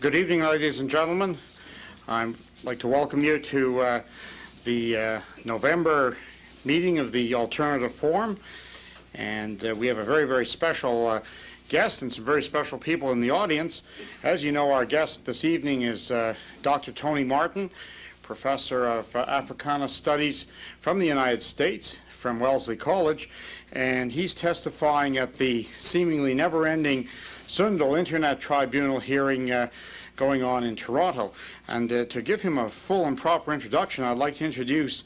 Good evening, ladies and gentlemen. I'd like to welcome you to the November meeting of the Alternative Forum. And we have a very, very special guest and some very special people in the audience. As you know, our guest this evening is Dr. Tony Martin, Professor of Africana Studies from the United States, from Wellesley College. And he's testifying at the seemingly never-ending Zundel Internet Tribunal hearing going on in Toronto. And to give him a full and proper introduction, I'd like to introduce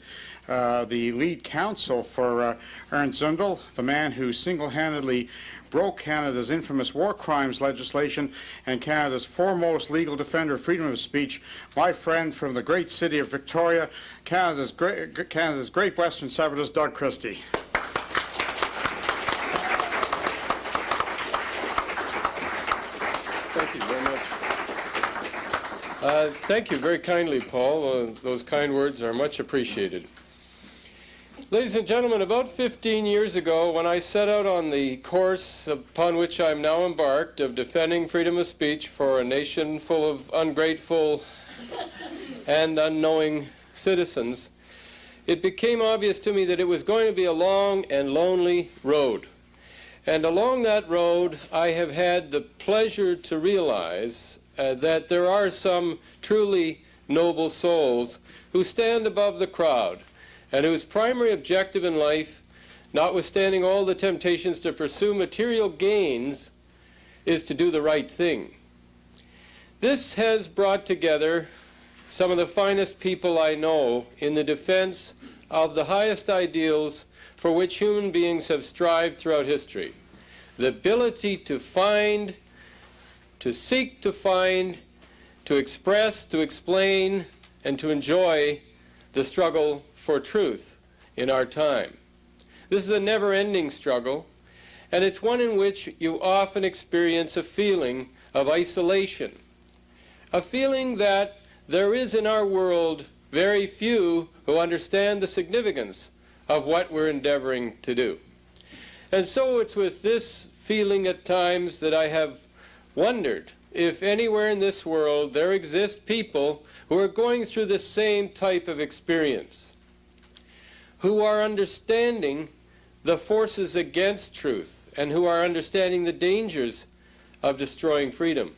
the lead counsel for Ernst Zundel, the man who single-handedly broke Canada's infamous war crimes legislation and Canada's foremost legal defender of freedom of speech, my friend from the great city of Victoria, Canada's great Western separatist, Doug Christie. Thank you very kindly, Paul. Those kind words are much appreciated. Ladies and gentlemen, about 15 years ago, when I set out on the course upon which I'm now embarked of defending freedom of speech for a nation full of ungrateful and unknowing citizens, it became obvious to me that it was going to be a long and lonely road. And along that road, I have had the pleasure to realize that there are some truly noble souls who stand above the crowd and whose primary objective in life, notwithstanding all the temptations to pursue material gains, is to do the right thing. This has brought together some of the finest people I know in the defense of the highest ideals for which human beings have strived throughout history. The ability to find, to seek to find, to express, to explain, and to enjoy the struggle for truth in our time. This is a never-ending struggle, and it's one in which you often experience a feeling of isolation, a feeling that there is in our world very few who understand the significance of what we're endeavoring to do. And so it's with this feeling at times that I have wondered if anywhere in this world there exist people who are going through the same type of experience, who are understanding the forces against truth and who are understanding the dangers of destroying freedom.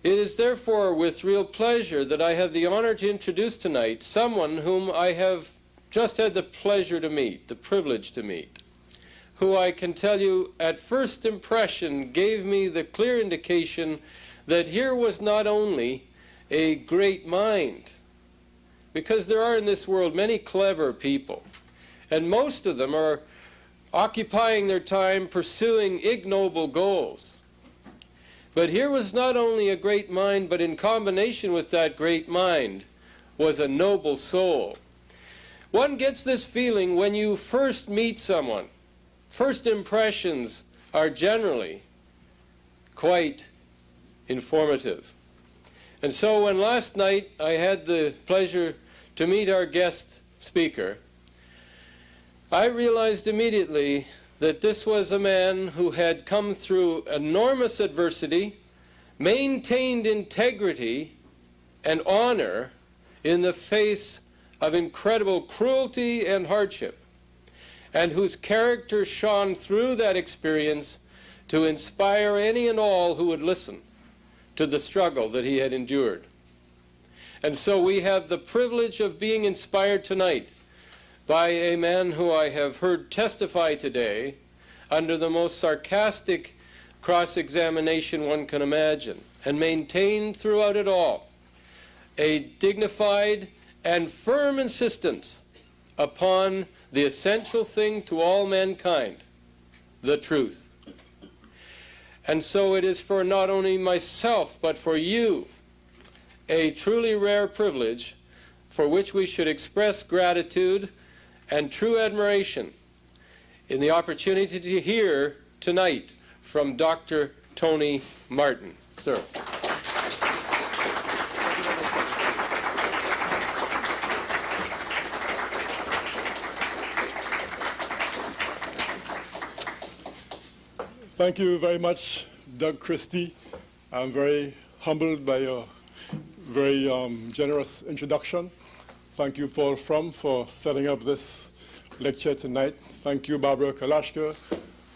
It is therefore with real pleasure that I have the honor to introduce tonight someone whom I have just had the pleasure to meet, the privilege to meet, who I can tell you at first impression gave me the clear indication that here was not only a great mind, because there are in this world many clever people, and most of them are occupying their time pursuing ignoble goals. But here was not only a great mind, but in combination with that great mind was a noble soul. One gets this feeling when you first meet someone. First impressions are generally quite informative. And so when last night I had the pleasure to meet our guest speaker, I realized immediately that this was a man who had come through enormous adversity, maintained integrity and honor in the face of incredible cruelty and hardship, and whose character shone through that experience to inspire any and all who would listen to the struggle that he had endured. And so we have the privilege of being inspired tonight by a man who I have heard testify today under the most sarcastic cross-examination one can imagine, and maintained throughout it all a dignified and firm insistence upon the essential thing to all mankind, the truth. And so it is for not only myself, but for you, a truly rare privilege for which we should express gratitude and true admiration in the opportunity to hear tonight from Dr. Tony Martin. Sir. Thank you very much, Doug Christie. I'm very humbled by your very generous introduction. Thank you, Paul Frum, for setting up this lecture tonight. Thank you, Barbara Kalashka,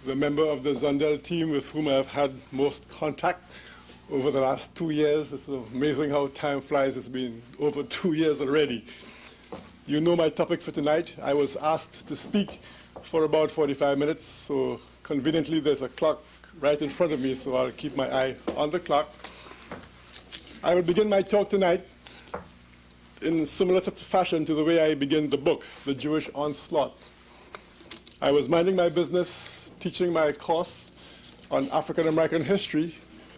the member of the Zundel team with whom I have had most contact over the last 2 years. It's amazing how time flies. It's been over 2 years already. You know my topic for tonight. I was asked to speak for about 45 minutes, so conveniently there's a clock right in front of me, so I'll keep my eye on the clock. I will begin my talk tonight in similar fashion to the way I began the book, The Jewish Onslaught. I was minding my business, teaching my course on African American history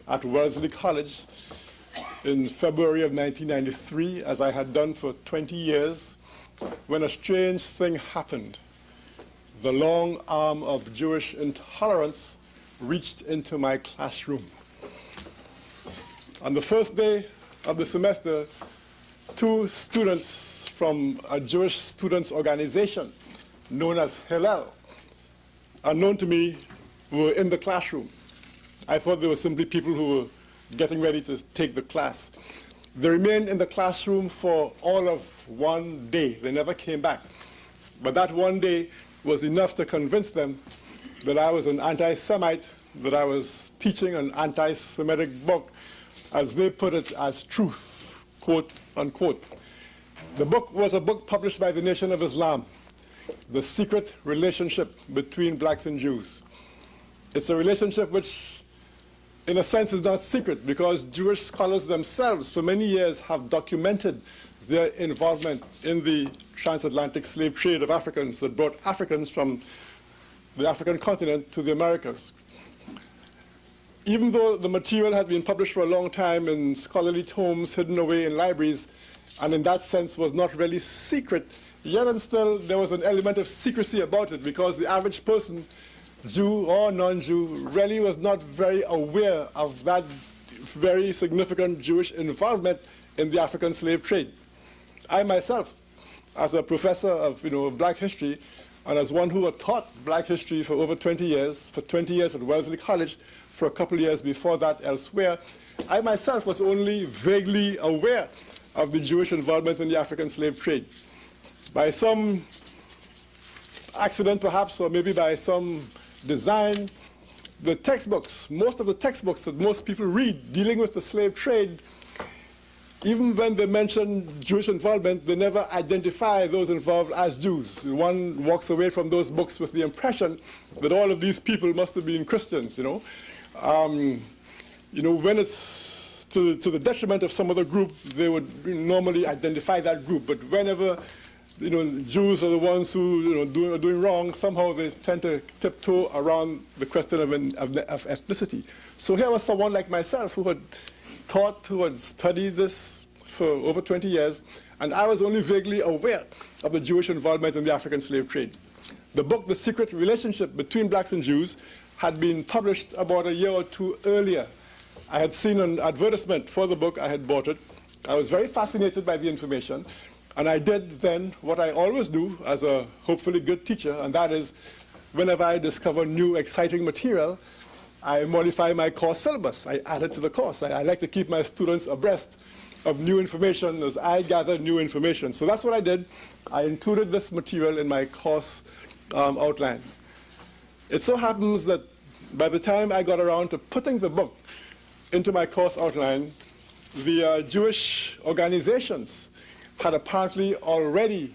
at Wellesley College in February of 1993, as I had done for 20 years, when a strange thing happened. The long arm of Jewish intolerance reached into my classroom. On the first day of the semester, 2 students from a Jewish students' organization known as Hillel, unknown to me, were in the classroom. I thought they were simply people who were getting ready to take the class. They remained in the classroom for all of 1 day. They never came back. But that 1 day was enough to convince them that I was an anti-Semite, that I was teaching an anti-Semitic book, as they put it, as truth, quote unquote. The book was a book published by the Nation of Islam, The Secret Relationship Between Blacks and Jews. It's a relationship which, in a sense, is not secret, because Jewish scholars themselves for many years have documented their involvement in the transatlantic slave trade of Africans that brought Africans from the African continent to the Americas. Even though the material had been published for a long time in scholarly tomes hidden away in libraries, and in that sense was not really secret, yet and still there was an element of secrecy about it, because the average person, Jew or non-Jew, really was not very aware of that very significant Jewish involvement in the African slave trade. I myself, as a professor of black history, and as one who had taught black history for over 20 years, for 20 years at Wellesley College, for a couple of years before that elsewhere, I myself was only vaguely aware of the Jewish involvement in the African slave trade. By some accident perhaps, or maybe by some design, the textbooks, most of the textbooks that most people read dealing with the slave trade, even when they mention Jewish involvement, they never identify those involved as Jews. One walks away from those books with the impression that all of these people must have been Christians, when it's to the detriment of some other group, they would normally identify that group. But whenever Jews are the ones who are doing wrong, somehow they tend to tiptoe around the question of ethnicity. So here was someone like myself who had taught, who had studied this for over 20 years, and I was only vaguely aware of the Jewish involvement in the African slave trade. The book, The Secret Relationship Between Blacks and Jews, had been published about a year or 2 earlier. I had seen an advertisement for the book. I had bought it. I was very fascinated by the information, and I did then what I always do as a hopefully good teacher, and that is, whenever I discover new exciting material, I modify my course syllabus. I add it to the course. I like to keep my students abreast of new information as I gather new information. So that's what I did. I included this material in my course outline. It so happens that by the time I got around to putting the book into my course outline, the Jewish organizations had apparently already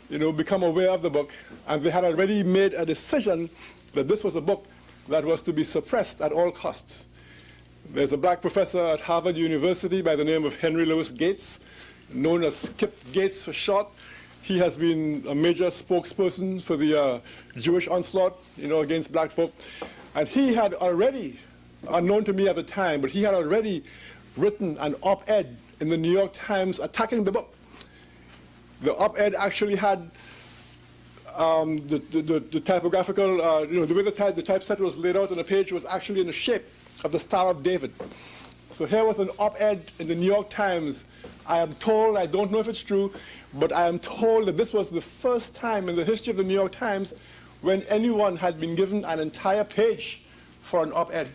become aware of the book, and they had already made a decision that this was a book that was to be suppressed at all costs. There's a black professor at Harvard University by the name of Henry Louis Gates, known as Skip Gates for short. He has been a major spokesperson for the Jewish onslaught, against black folk. And he had already, unknown to me at the time, but he had already written an op-ed in the New York Times attacking the book. The op-ed actually had the typographical, the way the typeset was laid out on the page was actually in the shape of the Star of David. So here was an op-ed in the New York Times. I am told, I don't know if it's true, but I am told that this was the first time in the history of the New York Times when anyone had been given an entire page for an op-ed.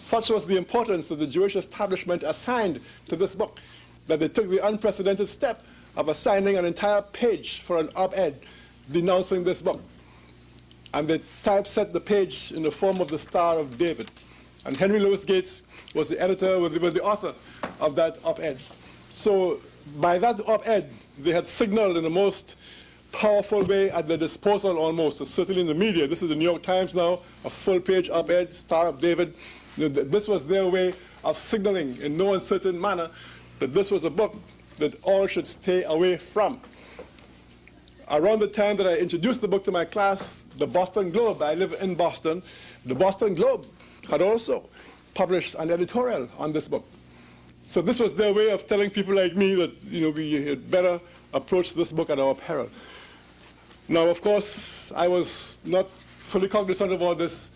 Such was the importance that the Jewish establishment assigned to this book, that they took the unprecedented step of assigning an entire page for an op-ed denouncing this book. And they typeset the page in the form of the Star of David. And Henry Louis Gates was the editor, was the author of that op-ed. So by that op-ed, they had signaled in the most powerful way at their disposal almost, certainly in the media. This is the New York Times now, a full-page op-ed, Star of David. This was their way of signaling in no uncertain manner that this was a book that all should stay away from. Around the time that I introduced the book to my class, the Boston Globe, I live in Boston, the Boston Globe had also published an editorial on this book. So this was their way of telling people like me that we had better approach this book at our peril. Now, of course, I was not fully cognizant of all this.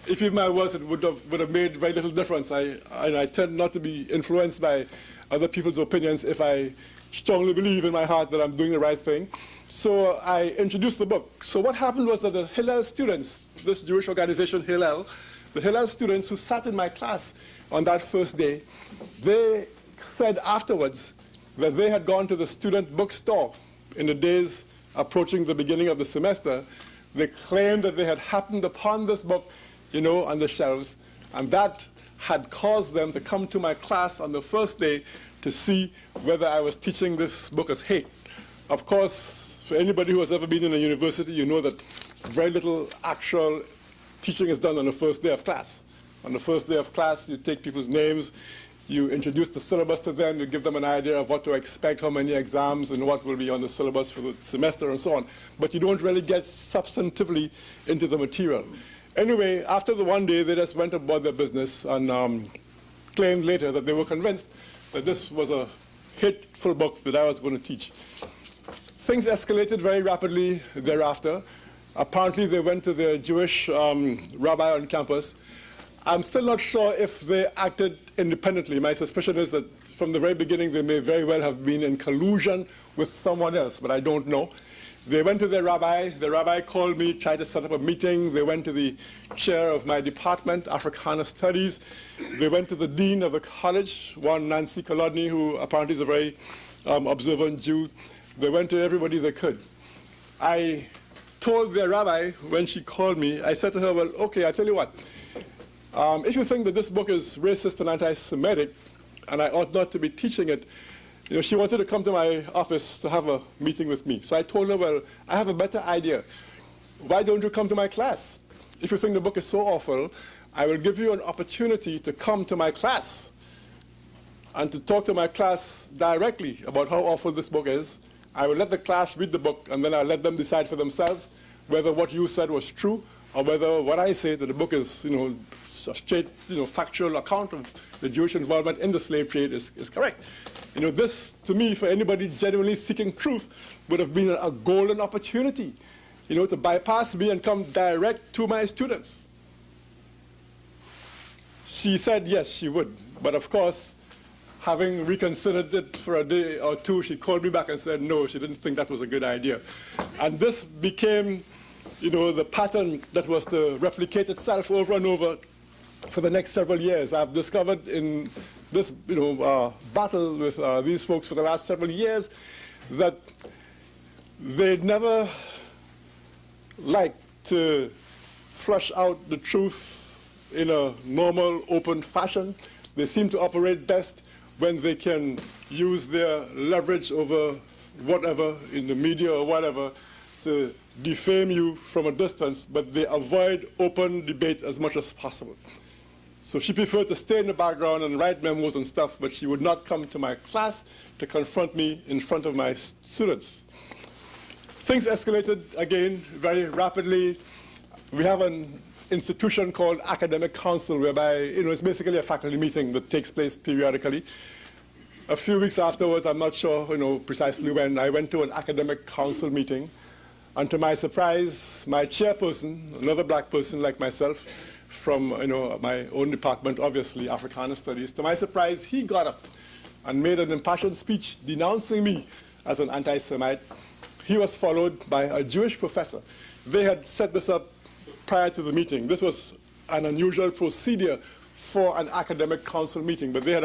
If even I was, it would have made very little difference. I tend not to be influenced by other people's opinions if I strongly believe in my heart that I'm doing the right thing. So I introduced the book. So what happened was that the Hillel students, this Jewish organization Hillel, the Hillel students who sat in my class on that first day, they said afterwards that they had gone to the student bookstore in the days approaching the beginning of the semester. They claimed that they had happened upon this book, on the shelves, and that had caused them to come to my class on the first day to see whether I was teaching this book as hate. Of course, for anybody who has ever been in a university, you know that very little actual teaching is done on the first day of class. On the first day of class, you take people's names, you introduce the syllabus to them, you give them an idea of what to expect, how many exams, and what will be on the syllabus for the semester, and so on. But you don't really get substantively into the material. Anyway, after the one day, they just went about their business and claimed later that they were convinced that this was a hateful book that I was going to teach. Things escalated very rapidly thereafter. Apparently, they went to their Jewish rabbi on campus. I'm still not sure if they acted independently. My suspicion is that from the very beginning, they may very well have been in collusion with someone else, but I don't know. They went to their rabbi. The rabbi called me, tried to set up a meeting. They went to the chair of my department, Africana Studies. They went to the dean of the college, one Nancy Kolodny, who apparently is a very observant Jew. They went to everybody they could. I told their rabbi when she called me, I said to her, well, okay, I tell you what. If you think that this book is racist and anti-Semitic, and I ought not to be teaching it, she wanted to come to my office to have a meeting with me. So I told her, well, I have a better idea. Why don't you come to my class? If you think the book is so awful, I will give you an opportunity to come to my class and to talk to my class directly about how awful this book is. I will let the class read the book, and then I'll let them decide for themselves whether what you said was true or whether what I say, that the book is, a straight, factual account of the Jewish involvement in the slave trade is correct. This, to me, for anybody genuinely seeking truth, would have been a golden opportunity, to bypass me and come direct to my students. She said yes, she would. But of course, having reconsidered it for a day or two, she called me back and said no, she didn't think that was a good idea. And this became the pattern that was to replicate itself over and over for the next several years. I've discovered in this battle with these folks for the last several years that they never like to flush out the truth in a normal, open fashion. They seem to operate best when they can use their leverage over whatever in the media or whatever to defame you from a distance, but they avoid open debate as much as possible. So she preferred to stay in the background and write memos and stuff, but she would not come to my class to confront me in front of my students. Things escalated again very rapidly. We have an institution called Academic Council, whereby it's basically a faculty meeting that takes place periodically. A few weeks afterwards, I'm not sure precisely when, I went to an Academic Council meeting. And to my surprise, my chairperson, another black person like myself, from my own department, obviously, Africana Studies, to my surprise, he got up and made an impassioned speech denouncing me as an anti-Semite. He was followed by a Jewish professor. They had set this up prior to the meeting. This was an unusual procedure for an academic council meeting, but they had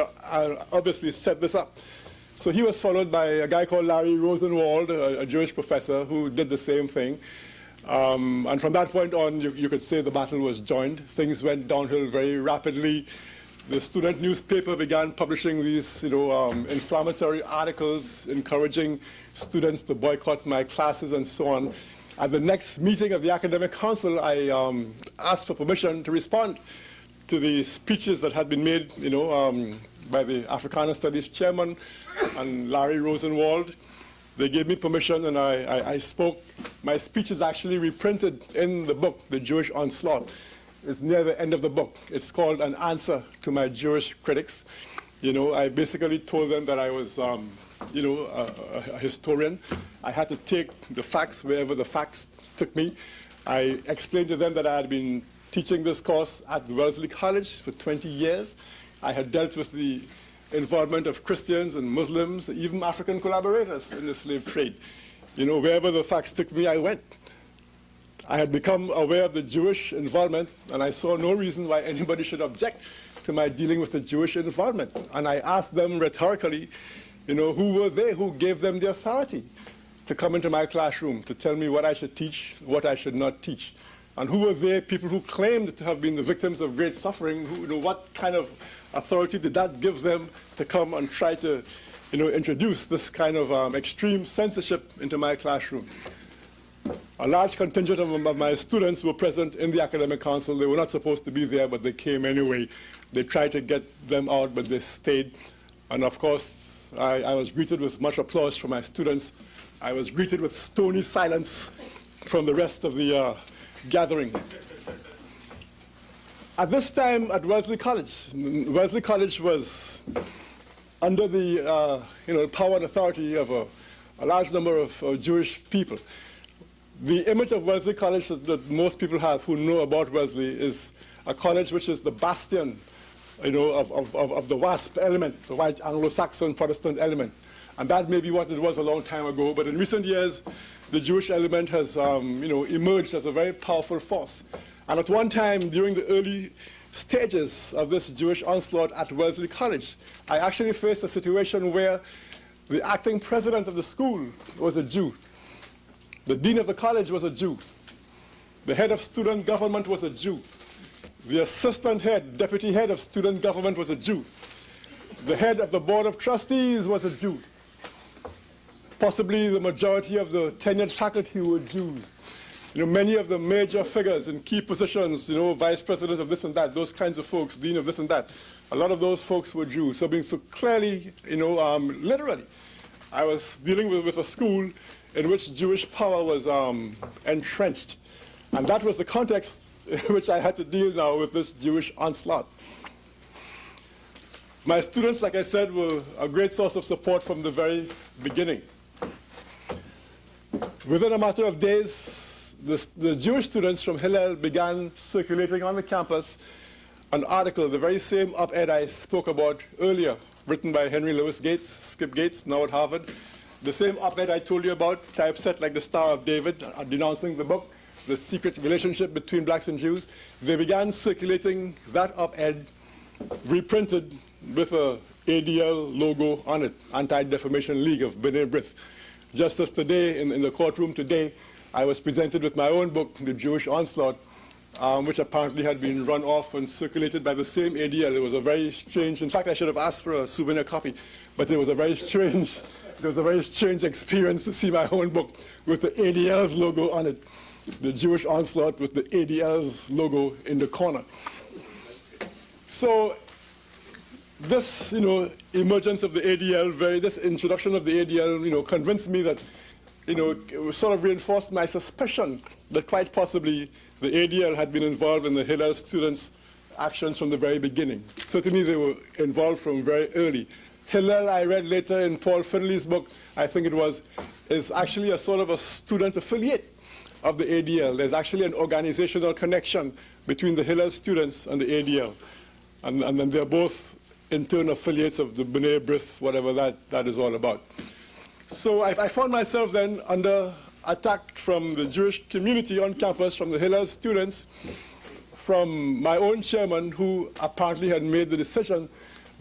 obviously set this up. So he was followed by a guy called Larry Rosenwald, a Jewish professor, who did the same thing. And from that point on, you could say the battle was joined. Things went downhill very rapidly. The student newspaper began publishing these, inflammatory articles encouraging students to boycott my classes and so on. At the next meeting of the academic council, I asked for permission to respond to the speeches that had been made, by the Africana Studies chairman and Larry Rosenwald. They gave me permission, and I spoke. My speech is actually reprinted in the book, The Jewish Onslaught. It's near the end of the book. It's called An Answer to My Jewish Critics. I basically told them that I was, a historian. I had to take the facts wherever the facts took me. I explained to them that I had been teaching this course at Wellesley College for 20 years. I had dealt with the involvement of Christians and Muslims, even African collaborators in the slave trade. Wherever the facts took me, I went. I had become aware of the Jewish involvement, and I saw no reason why anybody should object to my dealing with the Jewish involvement. And I asked them rhetorically, who were they who gave them the authority to come into my classroom to tell me what I should teach, what I should not teach. And who were they, people who claimed to have been the victims of great suffering, what kind of authority did that give them to come and try to introduce this kind of extreme censorship into my classroom? A large contingent of my students were present in the academic council. They were not supposed to be there, but they came anyway. They tried to get them out, but they stayed. And of course, I was greeted with much applause from my students. I was greeted with stony silence from the rest of the gathering. At this time at Wellesley College was under the power and authority of a large number of Jewish people. The image of Wellesley College that most people have who know about Wellesley is a college which is the bastion, of the WASP element, the white Anglo-Saxon Protestant element. And that may be what it was a long time ago, but in recent years, the Jewish element has, emerged as a very powerful force. And at one time, during the early stages of this Jewish onslaught at Wellesley College, I actually faced a situation where the acting president of the school was a Jew. The dean of the college was a Jew. The head of student government was a Jew. The assistant head, deputy head of student government was a Jew. The head of the board of trustees was a Jew. Possibly the majority of the tenured faculty were Jews. Many of the major figures in key positions, vice president of this and that, those kinds of folks, dean of this and that, a lot of those folks were Jews. So clearly, literally, I was dealing with a school in which Jewish power was entrenched. And that was the context in which I had to deal now with this Jewish onslaught. My students, like I said, were a great source of support from the very beginning. Within a matter of days, the Jewish students from Hillel began circulating on the campus an article, the very same op-ed I spoke about earlier, written by Henry Louis Gates, Skip Gates, now at Harvard. The same op-ed I told you about, typeset like the Star of David, denouncing the book, the secret relationship between blacks and Jews. They began circulating that op-ed, reprinted with a ADL logo on it, Anti-Defamation League of B'nai B'rith. Just as today, in the courtroom today, I was presented with my own book, The Jewish Onslaught, which apparently had been run off and circulated by the same ADL. It was a very strange, in fact, I should have asked for a souvenir copy, but it was a very strange, experience to see my own book with the ADL's logo on it, The Jewish Onslaught with the ADL's logo in the corner. So this, emergence of the ADL, this introduction of the ADL, convinced me that, it sort of reinforced my suspicion that quite possibly the ADL had been involved in the Hillel students' actions from the very beginning. Certainly they were involved from very early. Hillel, I read later in Paul Finley's book, I think it was, is actually a sort of a student affiliate of the ADL. There's actually an organizational connection between the Hillel students and the ADL. And then they're both in turn affiliates of the B'nai B'rith, whatever that is all about. So I found myself then under attack from the Jewish community on campus, from the Hillel students, from my own chairman, who apparently had made the decision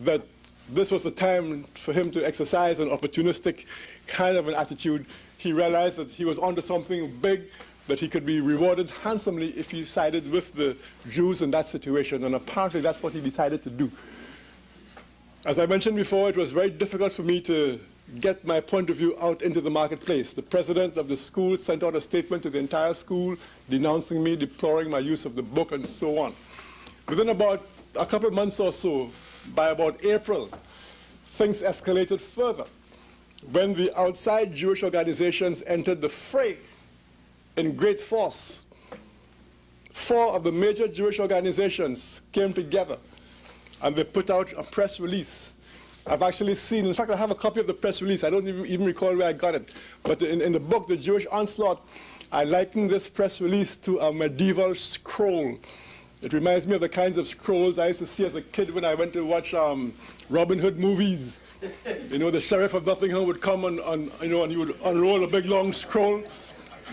that this was the time for him to exercise an opportunistic kind of an attitude. He realized that he was onto something big, that he could be rewarded handsomely if he sided with the Jews in that situation, and apparently that's what he decided to do. As I mentioned before, it was very difficult for me to get my point of view out into the marketplace. The president of the school sent out a statement to the entire school denouncing me, deploring my use of the book, and so on. Within about a couple of months or so, by about April, things escalated further when the outside Jewish organizations entered the fray in great force. 4 of the major Jewish organizations came together and they put out a press release. I've actually seen, in fact, I have a copy of the press release. I don't even recall where I got it. But in the book, The Jewish Onslaught, I liken this press release to a medieval scroll. It reminds me of the kinds of scrolls I used to see as a kid when I went to watch Robin Hood movies. You know, the sheriff of Nottingham would come and he would unroll a big long scroll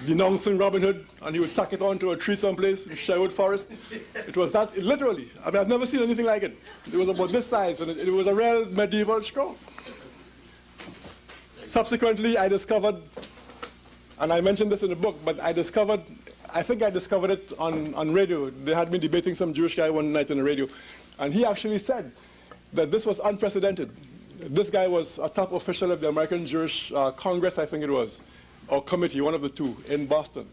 denouncing Robin Hood, and he would tack it onto a tree someplace in Sherwood Forest. It was that, literally. I mean, I've never seen anything like it. It was about this size, and it was a real medieval scroll. Subsequently, I discovered, and I mentioned this in the book, but I think I discovered it on radio. They had me debating some Jewish guy one night on the radio, and he actually said that this was unprecedented. This guy was a top official of the American Jewish Congress, I think it was, or committee, one of the two, in Boston.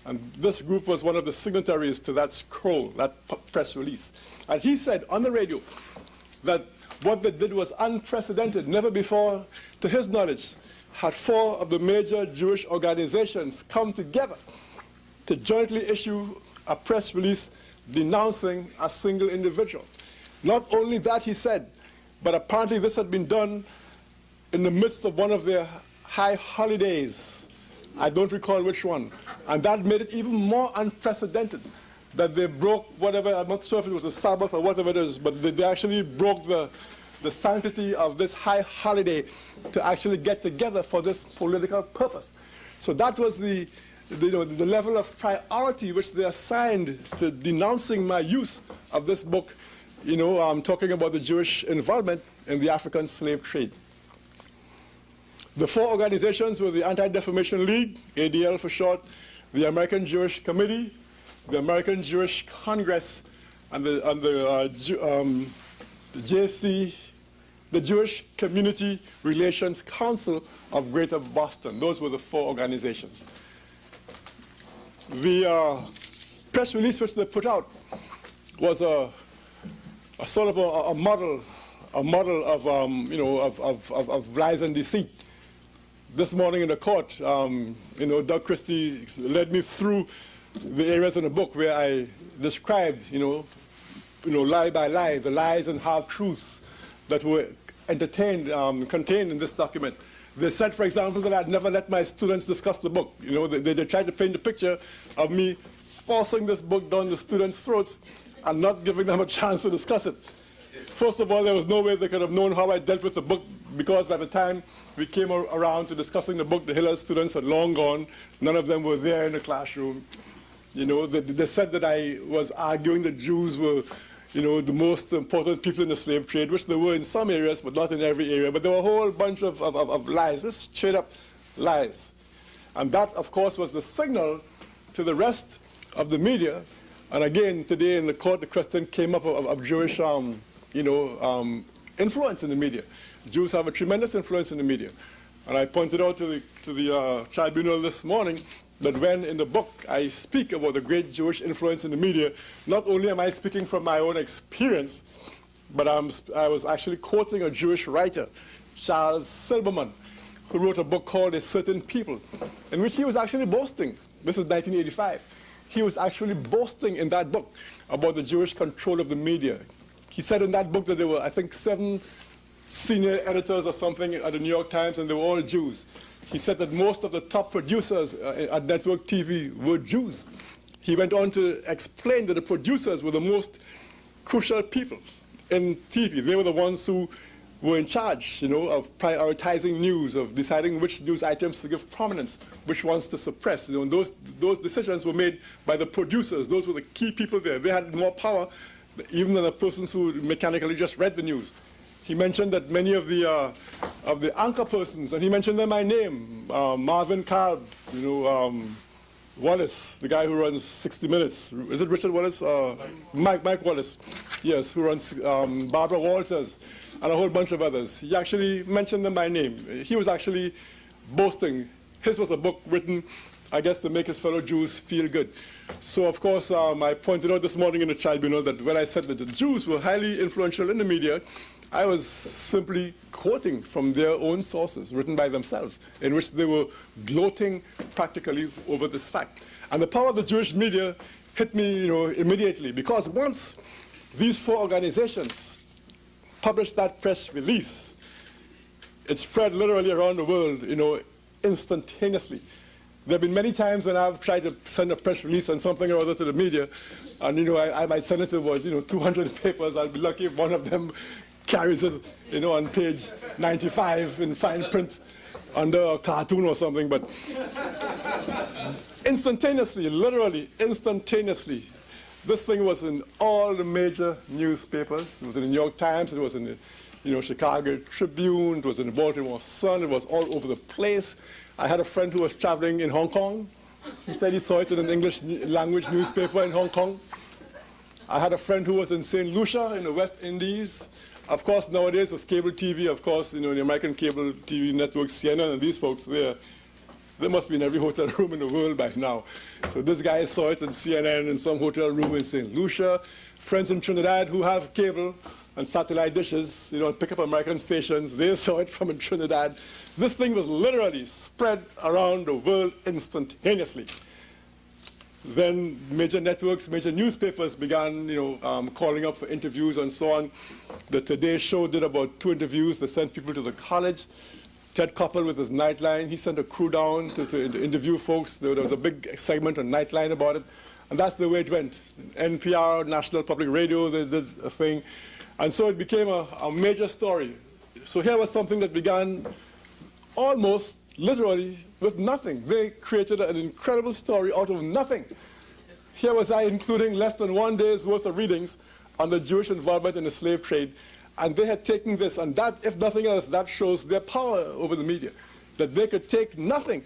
And this group was one of the signatories to that scroll, that press release. And he said on the radio that what they did was unprecedented. Never before, to his knowledge, had 4 of the major Jewish organizations come together to jointly issue a press release denouncing a single individual. Not only that, he said, but apparently this had been done in the midst of one of their high holidays. I don't recall which one. And that made it even more unprecedented that they broke whatever, I'm not sure if it was a Sabbath or whatever it is, but they actually broke the sanctity of this high holiday to actually get together for this political purpose. So that was the level of priority which they assigned to denouncing my use of this book, talking about the Jewish involvement in the African slave trade. The 4 organizations were the Anti-Defamation League, ADL for short, the American Jewish Committee, the American Jewish Congress, and the JC, the Jewish Community Relations Council of Greater Boston. Those were the 4 organizations. The press release which they put out was a sort of a model of lies and deceit. This morning in the court, Doug Christie led me through the areas in the book where I described, lie by lie, the lies and half-truths that were contained in this document. They said, for example, that I'd never let my students discuss the book. They tried to paint a picture of me forcing this book down the students' throats and not giving them a chance to discuss it. First of all, there was no way they could have known how I dealt with the book, because by the time we came around to discussing the book, the Hillel students had long gone. None of them were there in the classroom. They said that I was arguing that Jews were, the most important people in the slave trade, which they were in some areas, but not in every area. But there were a whole bunch of lies, just straight up lies. And that, of course, was the signal to the rest of the media. And again, today in the court, the question came up of Jewish, influence in the media. Jews have a tremendous influence in the media. And I pointed out to the tribunal this morning that when in the book I speak about the great Jewish influence in the media, not only am I speaking from my own experience, but I was actually quoting a Jewish writer, Charles Silberman, who wrote a book called A Certain People, in which he was actually boasting. This was 1985. He was actually boasting in that book about the Jewish control of the media. He said in that book that there were, I think, 7 senior editors or something at the New York Times, and they were all Jews. He said that most of the top producers at network TV were Jews. He went on to explain that the producers were the most crucial people in TV. They were the ones who were in charge, of prioritizing news, of deciding which news items to give prominence, which ones to suppress. And those decisions were made by the producers. Those were the key people there. They had more power even than the persons who mechanically just read the news. He mentioned that many of the anchor persons, and he mentioned them by name, Marvin Cobb, Wallace, the guy who runs 60 Minutes. Is it Richard Wallace? Mike Wallace, yes, who runs Barbara Walters, and a whole bunch of others. He actually mentioned them by name. He was actually boasting. His was a book written, I guess, to make his fellow Jews feel good. So, of course, I pointed out this morning in the Tribunal that when I said that the Jews were highly influential in the media, I was simply quoting from their own sources, written by themselves, in which they were gloating practically over this fact. And the power of the Jewish media hit me, immediately, because once these four organizations published that press release, it spread literally around the world, instantaneously. There have been many times when I've tried to send a press release on something or other to the media, and I might send it to 200 papers. I'll be lucky if one of them carries it, on page 95 in fine print under a cartoon or something. But instantaneously, literally instantaneously, this thing was in all the major newspapers. It was in the New York Times. It was in the Chicago Tribune. It was in the Baltimore Sun. It was all over the place. I had a friend who was traveling in Hong Kong. He said he saw it in an English language newspaper in Hong Kong. I had a friend who was in St. Lucia in the West Indies. Of course, nowadays with cable TV, of course, the American cable TV network, CNN, and these folks there, they must be in every hotel room in the world by now. So this guy saw it in CNN in some hotel room in St. Lucia. Friends in Trinidad who have cable and satellite dishes, and pick up American stations, they saw it from in Trinidad. This thing was literally spread around the world instantaneously. Then major networks, major newspapers began, calling up for interviews and so on. The Today Show did about 2 interviews. They sent people to the college. Ted Koppel with his Nightline, he sent a crew down to interview folks. There was a big segment on Nightline about it. And that's the way it went. NPR, National Public Radio, they did a thing. And so it became a major story. So here was something that began almost literally with nothing. They created an incredible story out of nothing. Here was I including less than 1 day's worth of readings on the Jewish involvement in the slave trade. And they had taken this, and that, if nothing else, that shows their power over the media, that they could take nothing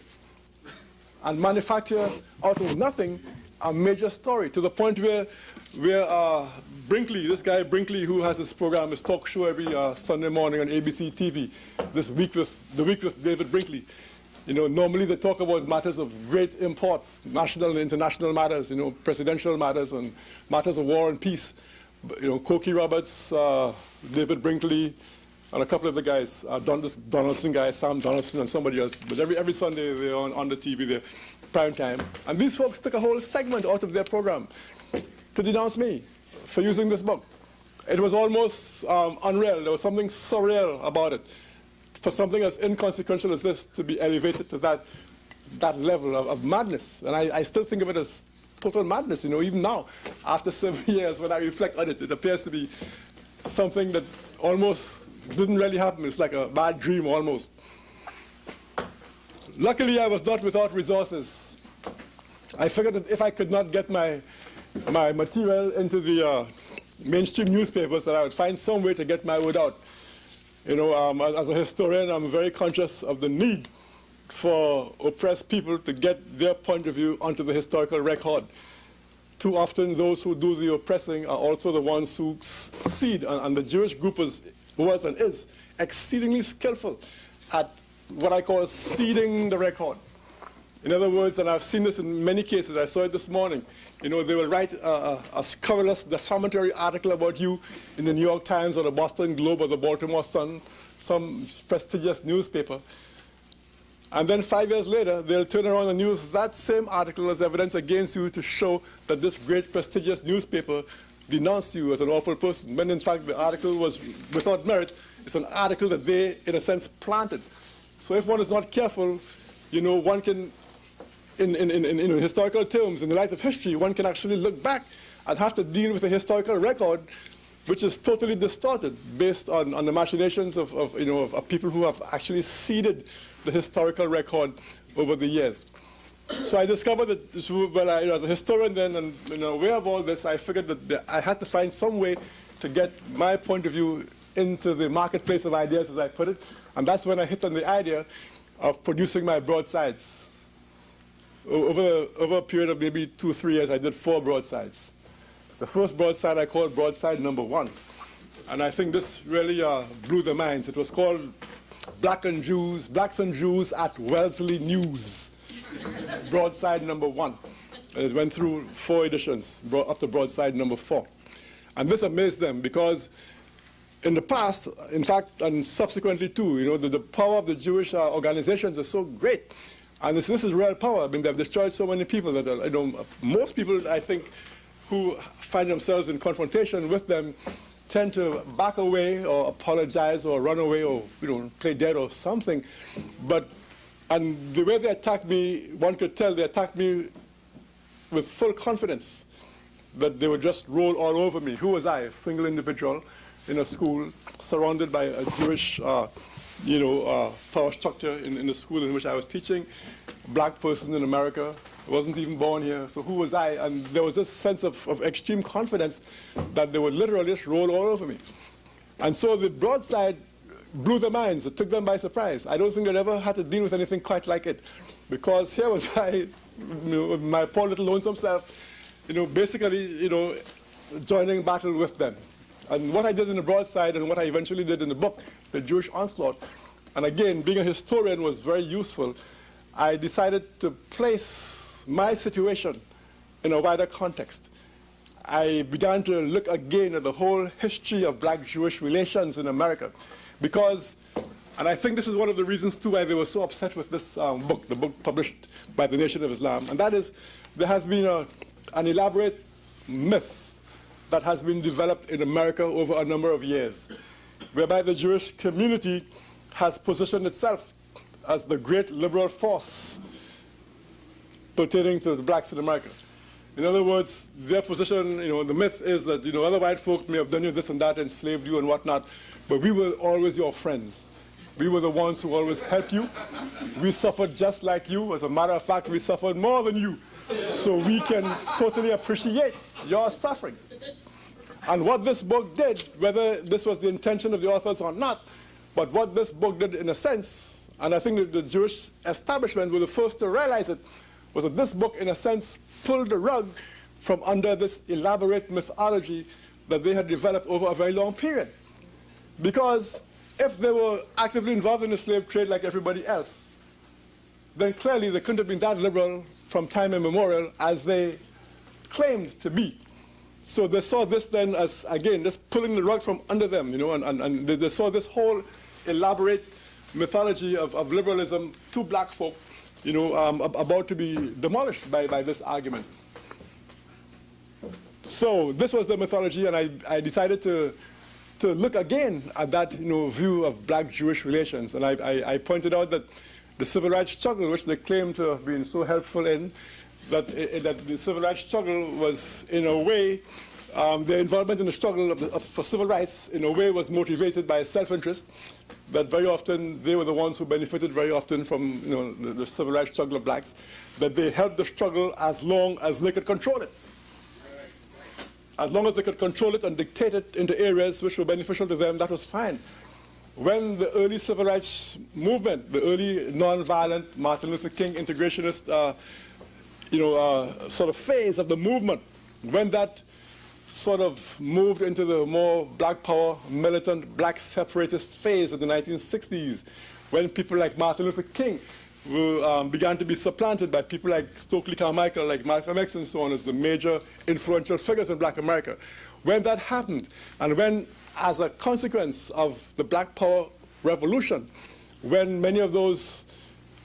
and manufacture out of nothing a major story, to the point where Brinkley, this guy Brinkley, who has his program, his talk show every Sunday morning on ABC TV, The Week with David Brinkley. Normally they talk about matters of great import, national and international matters, presidential matters and matters of war and peace. Cokie Roberts, David Brinkley, and a couple of the guys, Donaldson guy, Sam Donaldson, and somebody else. But every Sunday they're on the TV there, prime time. And these folks took a whole segment out of their program to denounce me for using this book. It was almost unreal. There was something surreal about it. For something as inconsequential as this to be elevated to that level of madness. And I still think of it as total madness, even now, after 7 years, when I reflect on it, it appears to be something that almost didn't really happen. It's like a bad dream, almost. Luckily, I was not without resources. I figured that if I could not get my material into the mainstream newspapers, that I would find some way to get my word out. As a historian, I'm very conscious of the need for oppressed people to get their point of view onto the historical record. Too often, those who do the oppressing are also the ones who succeed, and the Jewish group was and is exceedingly skillful at what I call seeding the record. In other words, and I've seen this in many cases, I saw it this morning, they will write a scurrilous, defamatory article about you in the New York Times or the Boston Globe or the Baltimore Sun, some prestigious newspaper. And then 5 years later, they'll turn around and use that same article as evidence against you to show that this great prestigious newspaper denounced you as an awful person, when in fact the article was without merit. It's an article that they, in a sense, planted. So if one is not careful, one can, in historical terms, in the light of history, one can actually look back and have to deal with a historical record which is totally distorted based on the machinations of people who have actually seeded the historical record over the years. So I discovered that, well, as a historian then, and aware of all this, I figured that I had to find some way to get my point of view into the marketplace of ideas, as I put it, and that's when I hit on the idea of producing my broadsides. Over a period of maybe 2 or 3 years, I did 4 broadsides. The first broadside I called broadside number 1, and I think this really blew their minds. It was called Blacks and Jews at Wellesley News. Broadside number 1. And it went through 4 editions, up to broadside number 4. And this amazed them because in the past, in fact, and subsequently too, the power of the Jewish organizations is so great. And this is real power. I mean, they've destroyed so many people that, most people, I think, who find themselves in confrontation with them tend to back away or apologize or run away or, play dead or something. And the way they attacked me, one could tell they attacked me with full confidence that they would just roll all over me. Who was I? A single individual in a school surrounded by a Jewish, power structure in the school in which I was teaching. A black person in America. I wasn't even born here. So who was I? And there was this sense of extreme confidence that they would literally just roll all over me. And so the broadside blew their minds. It took them by surprise. I don't think they'd ever had to deal with anything quite like it, because here was I, my poor little lonesome self, basically, joining battle with them. And what I did in the broadside and what I eventually did in the book, The Jewish Onslaught, and again, being a historian was very useful. I decided to place my situation in a wider context. I began to look again at the whole history of black-Jewish relations in America. Because, and I think this is one of the reasons too why they were so upset with this book, the book published by the Nation of Islam, and that is there has been an elaborate myth that has been developed in America over a number of years, whereby the Jewish community has positioned itself as the great liberal force pertaining to the blacks in America. In other words, their position, the myth is that, other white folk may have done you this and that, enslaved you and whatnot, but we were always your friends. We were the ones who always helped you. We suffered just like you. As a matter of fact, we suffered more than you. So we can totally appreciate your suffering. And what this book did, whether this was the intention of the authors or not, but what this book did in a sense, and I think that the Jewish establishment were the first to realize it, was that this book, in a sense, pulled the rug from under this elaborate mythology that they had developed over a very long period. Because if they were actively involved in the slave trade like everybody else, then clearly they couldn't have been that liberal from time immemorial as they claimed to be. So they saw this then as, again, just pulling the rug from under them, and they saw this whole elaborate mythology of liberalism to black folk, about to be demolished by this argument. So this was the mythology, and I decided to look again at that view of black-Jewish relations. And I pointed out that the civil rights struggle, which they claim to have been so helpful in, that the civil rights struggle was, in a way, their involvement in the struggle for civil rights, in a way, was motivated by self-interest, that very often they were the ones who benefited very often from the civil rights struggle of blacks, that they helped the struggle as long as they could control it. As long as they could control it and dictate it into areas which were beneficial to them, that was fine. When the early civil rights movement, the early non-violent Martin Luther King integrationist sort of phase of the movement, when that sort of moved into the more black power, militant, black separatist phase of the 1960s, when people like Martin Luther King began to be supplanted by people like Stokely Carmichael, like Malcolm X and so on, as the major influential figures in black America. When that happened, and when, as a consequence of the black power revolution, when many of those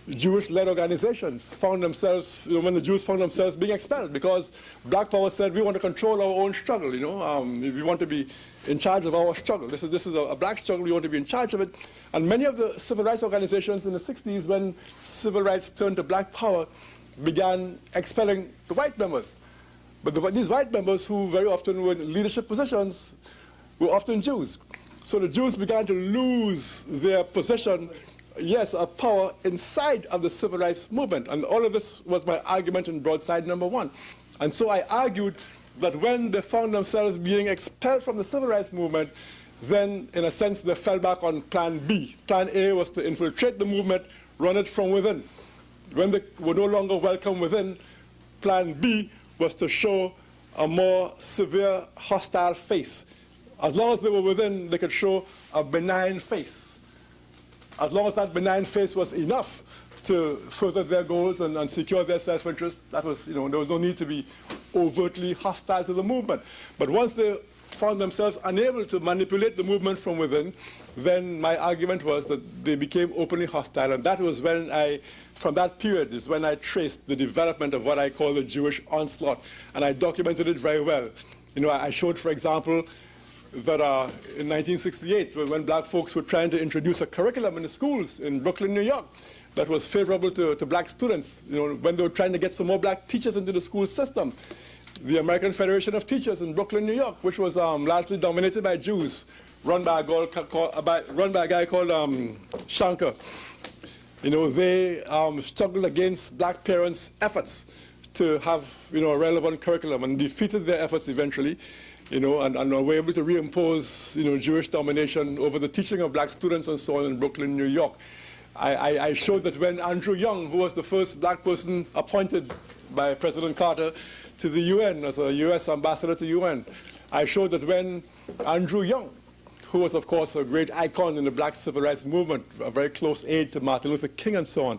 Jewish-led organizations found themselves, when the Jews found themselves being expelled, because black power said, we want to control our own struggle, we want to be in charge of our struggle. This is a black struggle, we want to be in charge of it. And many of the civil rights organizations in the 60s, when civil rights turned to black power, began expelling the white members. But these white members, who very often were in leadership positions, were often Jews. So the Jews began to lose their position, yes, of power inside of the civil rights movement. And all of this was my argument in broadside number 1. And so I argued that when they found themselves being expelled from the civil rights movement, then, in a sense, they fell back on plan B. Plan A was to infiltrate the movement, run it from within. When they were no longer welcome within, plan B was to show a more severe, hostile face. As long as they were within, they could show a benign face. As long as that benign face was enough to further their goals and secure their self-interest, that was, there was no need to be overtly hostile to the movement. But once they found themselves unable to manipulate the movement from within, then my argument was that they became openly hostile. And that was when from that period is when I traced the development of what I call the Jewish onslaught. And I documented it very well. I showed, for example, that in 1968, when black folks were trying to introduce a curriculum in the schools in Brooklyn, New York, that was favorable to black students, when they were trying to get some more black teachers into the school system, the American Federation of Teachers in Brooklyn, New York, which was largely dominated by Jews, run by a guy called Shankar. They struggled against black parents' efforts to have a relevant curriculum and defeated their efforts eventually, and were able to reimpose Jewish domination over the teaching of black students and so on in Brooklyn, New York. I showed that when Andrew Young, who was the first black person appointed by President Carter to the UN as a US ambassador to UN, I showed that when Andrew Young, who was, of course, a great icon in the black civil rights movement, a very close aide to Martin Luther King and so on,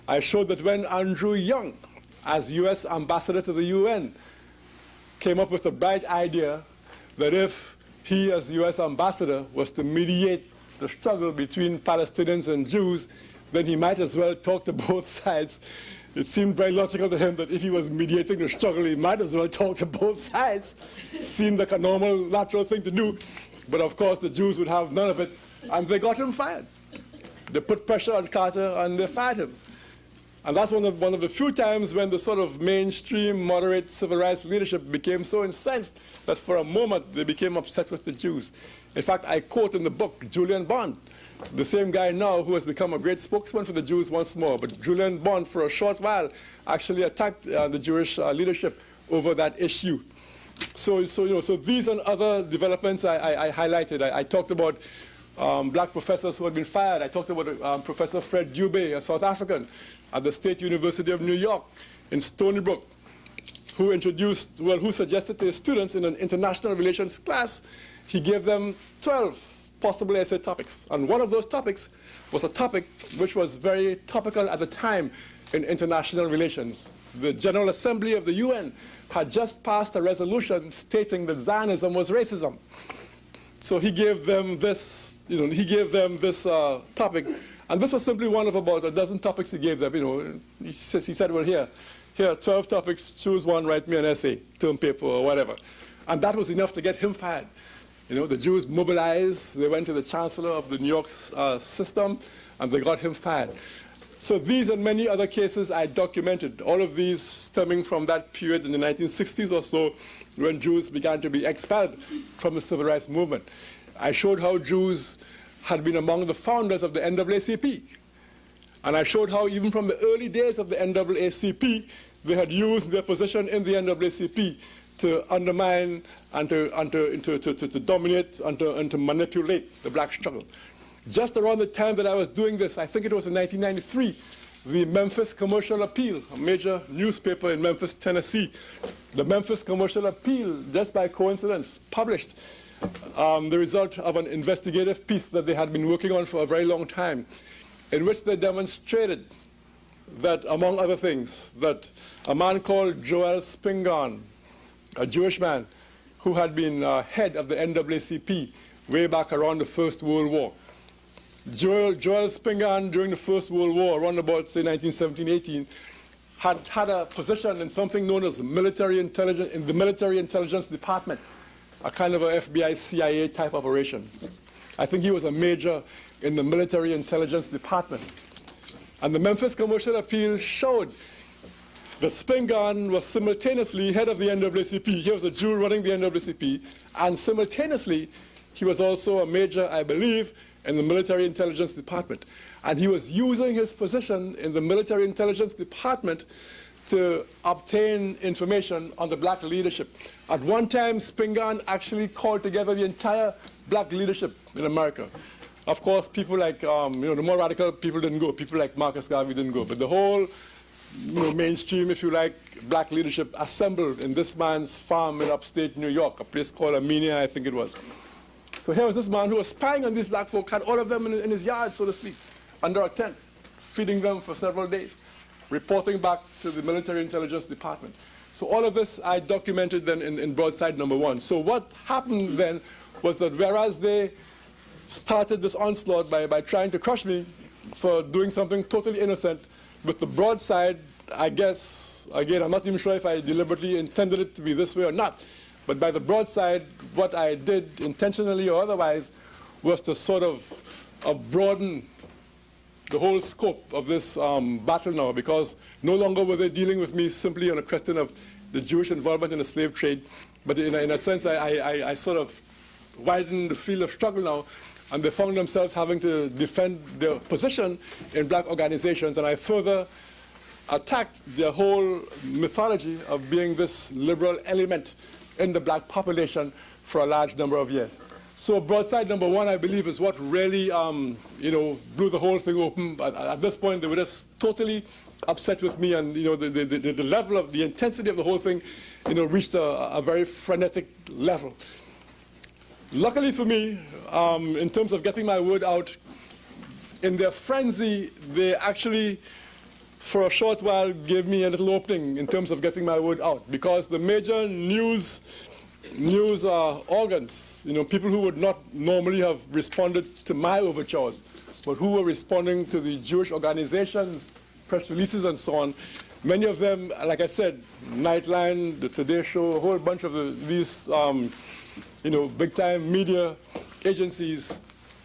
I showed that when Andrew Young, as US ambassador to the UN, came up with the bright idea that if he, as US ambassador, was to mediate the struggle between Palestinians and Jews, then he might as well talk to both sides. It seemed very logical to him that if he was mediating the struggle, he might as well talk to both sides. Seemed like a normal, natural thing to do. But of course, the Jews would have none of it, and they got him fired. They put pressure on Carter, and they fired him. And that's one of the few times when the sort of mainstream, moderate civil rights leadership became so incensed that for a moment they became upset with the Jews. In fact, I quote in the book Julian Bond, the same guy now who has become a great spokesman for the Jews once more. But Julian Bond, for a short while, actually attacked the Jewish leadership over that issue. So these and other developments I highlighted. I talked about black professors who had been fired. I talked about Professor Fred Dubé, a South African, at the State University of New York in Stony Brook, who suggested to his students in an international relations class, he gave them 12 possible essay topics. And one of those topics was a topic which was very topical at the time in international relations. The General Assembly of the UN had just passed a resolution stating that Zionism was racism. So he gave them this, topic, and this was simply one of about a dozen topics he gave them. He said, well, here are 12 topics, choose one, write me an essay, term paper, or whatever. And that was enough to get him fired. The Jews mobilized, they went to the chancellor of the New York system, and they got him fired. So these and many other cases I documented, all of these stemming from that period in the 1960s or so, when Jews began to be expelled from the civil rights movement. I showed how Jews had been among the founders of the NAACP. And I showed how even from the early days of the NAACP, they had used their position in the NAACP to undermine and to dominate and to manipulate the black struggle. Just around the time that I was doing this, I think it was in 1993, the Memphis Commercial Appeal, a major newspaper in Memphis, Tennessee, the Memphis Commercial Appeal, just by coincidence, published the result of an investigative piece that they had been working on for a very long time, in which they demonstrated that, among other things, that a man called Joel Spingarn, a Jewish man who had been head of the NAACP way back around the First World War. Joel Spingarn, during the First World War, around about, say, 1917-18, had a position in something known as military intelligence, in the Military Intelligence Department, a kind of a FBI, CIA type operation. I think he was a major in the Military Intelligence Department. And the Memphis Commercial Appeal showed that Spingarn was simultaneously head of the NAACP. He was a Jew running the NAACP, and simultaneously he was also a major, I believe, in the military intelligence department. And he was using his position in the military intelligence department to obtain information on the black leadership. At one time, Spingarn actually called together the entire black leadership in America. Of course, people like, the more radical people didn't go. People like Marcus Garvey didn't go. But the whole mainstream, if you like, black leadership assembled in this man's farm in upstate New York, a place called Armenia, I think it was. So here was this man who was spying on these black folk, had all of them in his yard, so to speak, under a tent, feeding them for several days, reporting back to the military intelligence department. So all of this I documented then in broadside number 1. So what happened then was that whereas they started this onslaught by trying to crush me for doing something totally innocent, with the broadside, I guess, again, I'm not even sure if I deliberately intended it to be this way or not, but by the broadside, what I did, intentionally or otherwise, was to sort of broaden the whole scope of this battle now, because no longer were they dealing with me simply on a question of the Jewish involvement in the slave trade, but in a sense, I sort of widened the field of struggle now, and they found themselves having to defend their position in black organizations, and I further attacked their whole mythology of being this liberal element in the black population for a large number of years. So broadside number 1, I believe, is what really, blew the whole thing open. At this point, they were just totally upset with me, and the level of the intensity of the whole thing, reached a very frenetic level. Luckily for me, in terms of getting my word out, in their frenzy, they actually, for a short while, gave me a little opening in terms of getting my word out, because the major news organs, people who would not normally have responded to my overtures, but who were responding to the Jewish organizations, press releases and so on, many of them, like I said, Nightline, the Today Show, a whole bunch of these big-time media agencies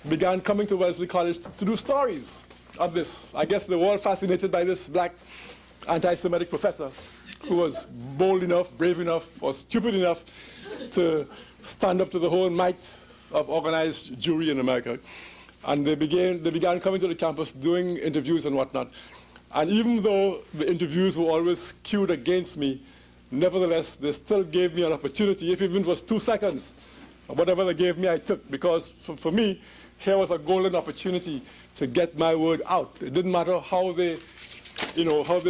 began coming to Wellesley College to do stories of this. I guess they were all fascinated by this black anti-Semitic professor who was bold enough, brave enough, or stupid enough to stand up to the whole might of organized Jewry in America. And they began coming to the campus, doing interviews and whatnot. And even though the interviews were always skewed against me, nevertheless, they still gave me an opportunity, if even it was 2 seconds. Whatever they gave me, I took, because for me, here was a golden opportunity to get my word out. It didn't matter how they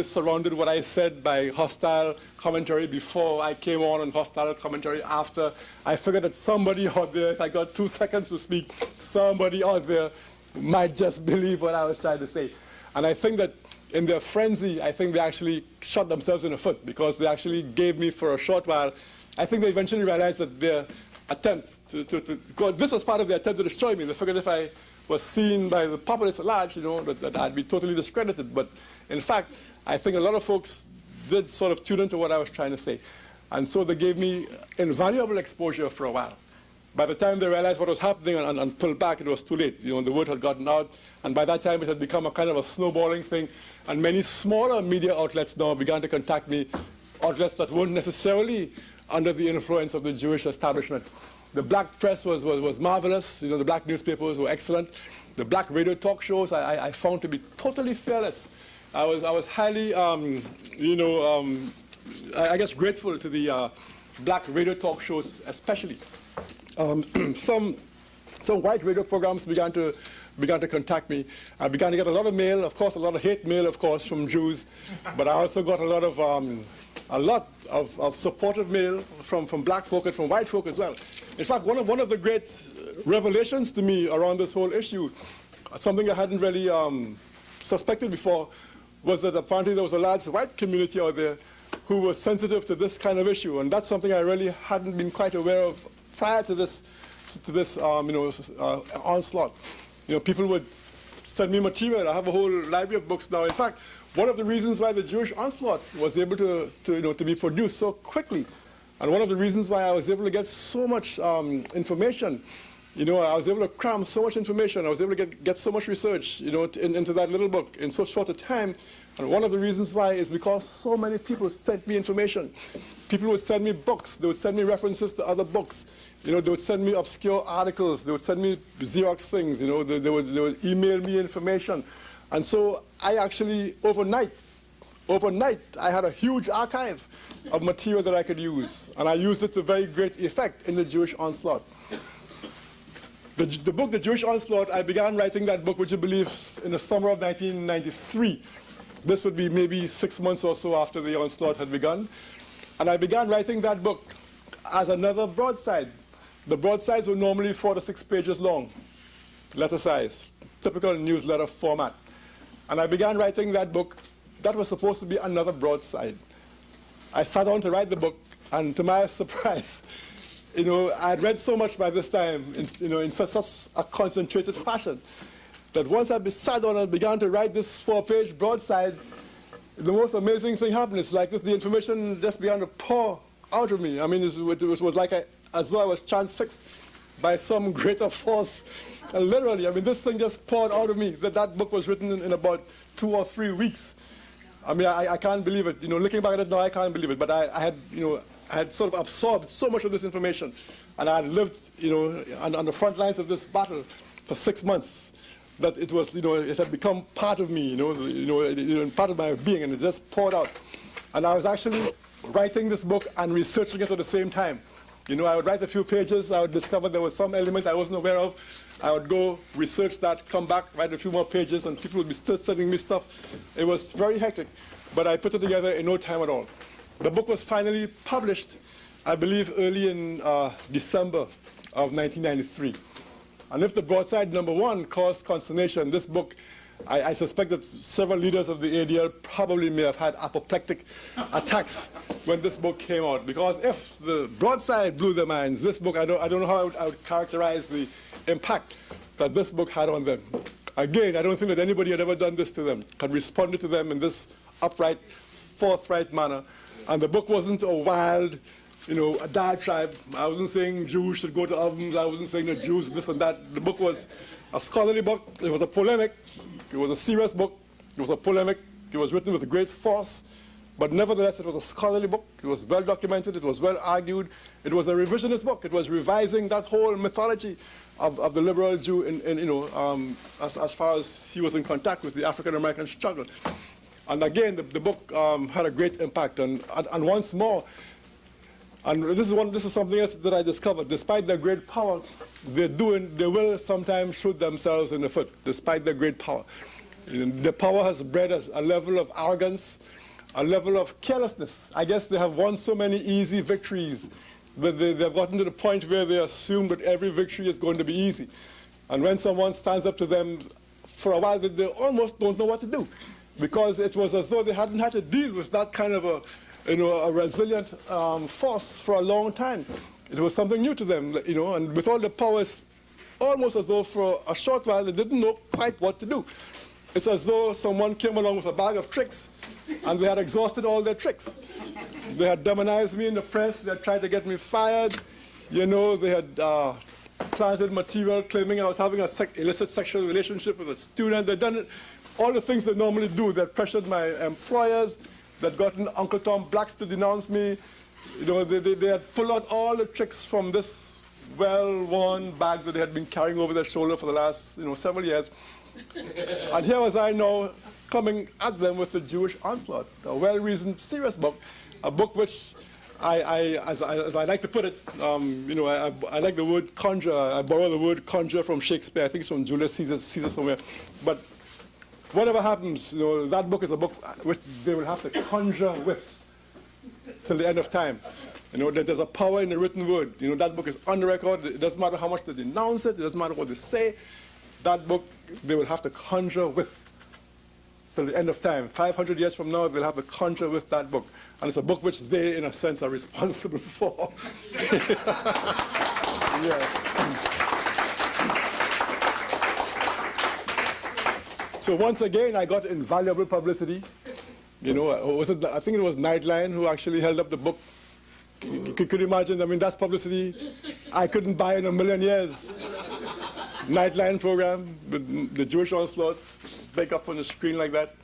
surrounded what I said by hostile commentary before I came on and hostile commentary after. I figured that somebody out there, if I got 2 seconds to speak, somebody out there might just believe what I was trying to say. And I think that in their frenzy, I think they actually shot themselves in the foot, because they actually gave me for a short while. I think they eventually realized that their attempt this was part of their attempt to destroy me. They figured if I was seen by the populace at large, that I'd be totally discredited. But in fact, I think a lot of folks did sort of tune into what I was trying to say. And so they gave me invaluable exposure for a while. By the time they realized what was happening and pulled back, it was too late. The word had gotten out, and by that time it had become a kind of a snowballing thing. And many smaller media outlets now began to contact me, outlets that weren't necessarily under the influence of the Jewish establishment. The black press was marvelous. The black newspapers were excellent. The black radio talk shows I found to be totally fearless. I was highly, I guess, grateful to the black radio talk shows, especially. Some white radio programs began to contact me. I began to get a lot of mail, of course, a lot of hate mail, of course, from Jews, but I also got a lot of supportive mail from black folk and from white folk as well. In fact, one of the great revelations to me around this whole issue, something I hadn't really suspected before, was that apparently there was a large white community out there who was sensitive to this kind of issue, and that's something I really hadn't been quite aware of prior to this onslaught. People would send me material. I have a whole library of books now. In fact, one of the reasons why the Jewish onslaught was able to be produced so quickly, and one of the reasons why I was able to get so much information You know, I was able to cram so much information. I was able to get so much research, you know, into that little book in so short a time. And one of the reasons why is because so many people sent me information. People would send me books. They would send me references to other books. You know, they would send me obscure articles. They would send me Xerox things. You know, they would email me information. And so I actually, overnight, I had a huge archive of material that I could use. And I used it to very great effect in the Jewish Onslaught. The book, The Jewish Onslaught, I began writing that book, would you believe, in the summer of 1993. This would be maybe 6 months or so after the onslaught had begun. And I began writing that book as another broadside. The broadsides were normally 4 to 6 pages long, letter size, typical newsletter format. And I began writing that book. That was supposed to be another broadside. I sat down to write the book, and to my surprise, you know, I had read so much by this time, in such a concentrated fashion, that once I sat down and began to write this 4-page broadside, the most amazing thing happened. It's like this, the information just began to pour out of me. I mean, it was like as though I was transfixed by some greater force. And literally, I mean, this thing just poured out of me. That book was written in about 2 or 3 weeks. I mean, I can't believe it. You know, looking back at it now, I can't believe it. But I had sort of absorbed so much of this information. And I had lived, you know, on the front lines of this battle for 6 months. That it was, you know, it had become part of me, you know, part of my being, and it just poured out. And I was actually writing this book and researching it at the same time. You know, I would write a few pages, I would discover there was some element I wasn't aware of. I would go research that, come back, write a few more pages, and people would be still sending me stuff. It was very hectic, but I put it together in no time at all. The book was finally published, I believe, early in December of 1993. And if the broadside #1 caused consternation, this book, I suspect that several leaders of the ADL probably may have had apoplectic attacks when this book came out. Because if the broadside blew their minds, this book, I don't know how I would characterize the impact that this book had on them. Again, I don't think that anybody had ever done this to them, had responded to them in this upright, forthright manner. And the book wasn't a wild, you know, a diatribe. I wasn't saying Jews should go to ovens. I wasn't saying that Jews this and that. The book was a scholarly book. It was a polemic. It was a serious book. It was a polemic. It was written with great force. But nevertheless, it was a scholarly book. It was well documented. It was well argued. It was a revisionist book. It was revising that whole mythology of the liberal Jew, as far as he was in contact with the African-American struggle. And again, the book had a great impact. And once more, and this is something else that I discovered. Despite their great power, they will sometimes shoot themselves in the foot, despite their great power. And the power has bred a level of arrogance, a level of carelessness. I guess they have won so many easy victories that they've gotten to the point where they assume that every victory is going to be easy. And when someone stands up to them, for a while, they almost don't know what to do, because it was as though they hadn't had to deal with that kind of a resilient force for a long time. It was something new to them, you know, and with all the powers, almost as though for a short while they didn't know quite what to do. It's as though someone came along with a bag of tricks, and they had exhausted all their tricks. They had demonized me in the press. They had tried to get me fired. You know, they had planted material claiming I was having an illicit sexual relationship with a student. They'd done all the things they normally do. They had pressured my employers. They'd gotten Uncle Tom Blacks to denounce me. You know, they had pulled out all the tricks from this well-worn bag that they had been carrying over their shoulder for the last, several years. And here was I now coming at them with the Jewish Onslaught, a well-reasoned, serious book, a book which as I like to put it, I like the word conjure. I borrow the word conjure from Shakespeare. I think it's from Julius Caesar somewhere. But whatever happens, that book is a book which they will have to conjure with till the end of time. There's a power in the written word. That book is on the record. It doesn't matter how much they denounce it. It doesn't matter what they say. That book, they will have to conjure with till the end of time. 500 years from now, they'll have to conjure with that book. And it's a book which they, in a sense, are responsible for. So once again, I got invaluable publicity. I think it was Nightline who actually held up the book. Could you imagine? I mean, that's publicity I couldn't buy in a million years. Nightline program with the Jewish Onslaught, big up on the screen like that.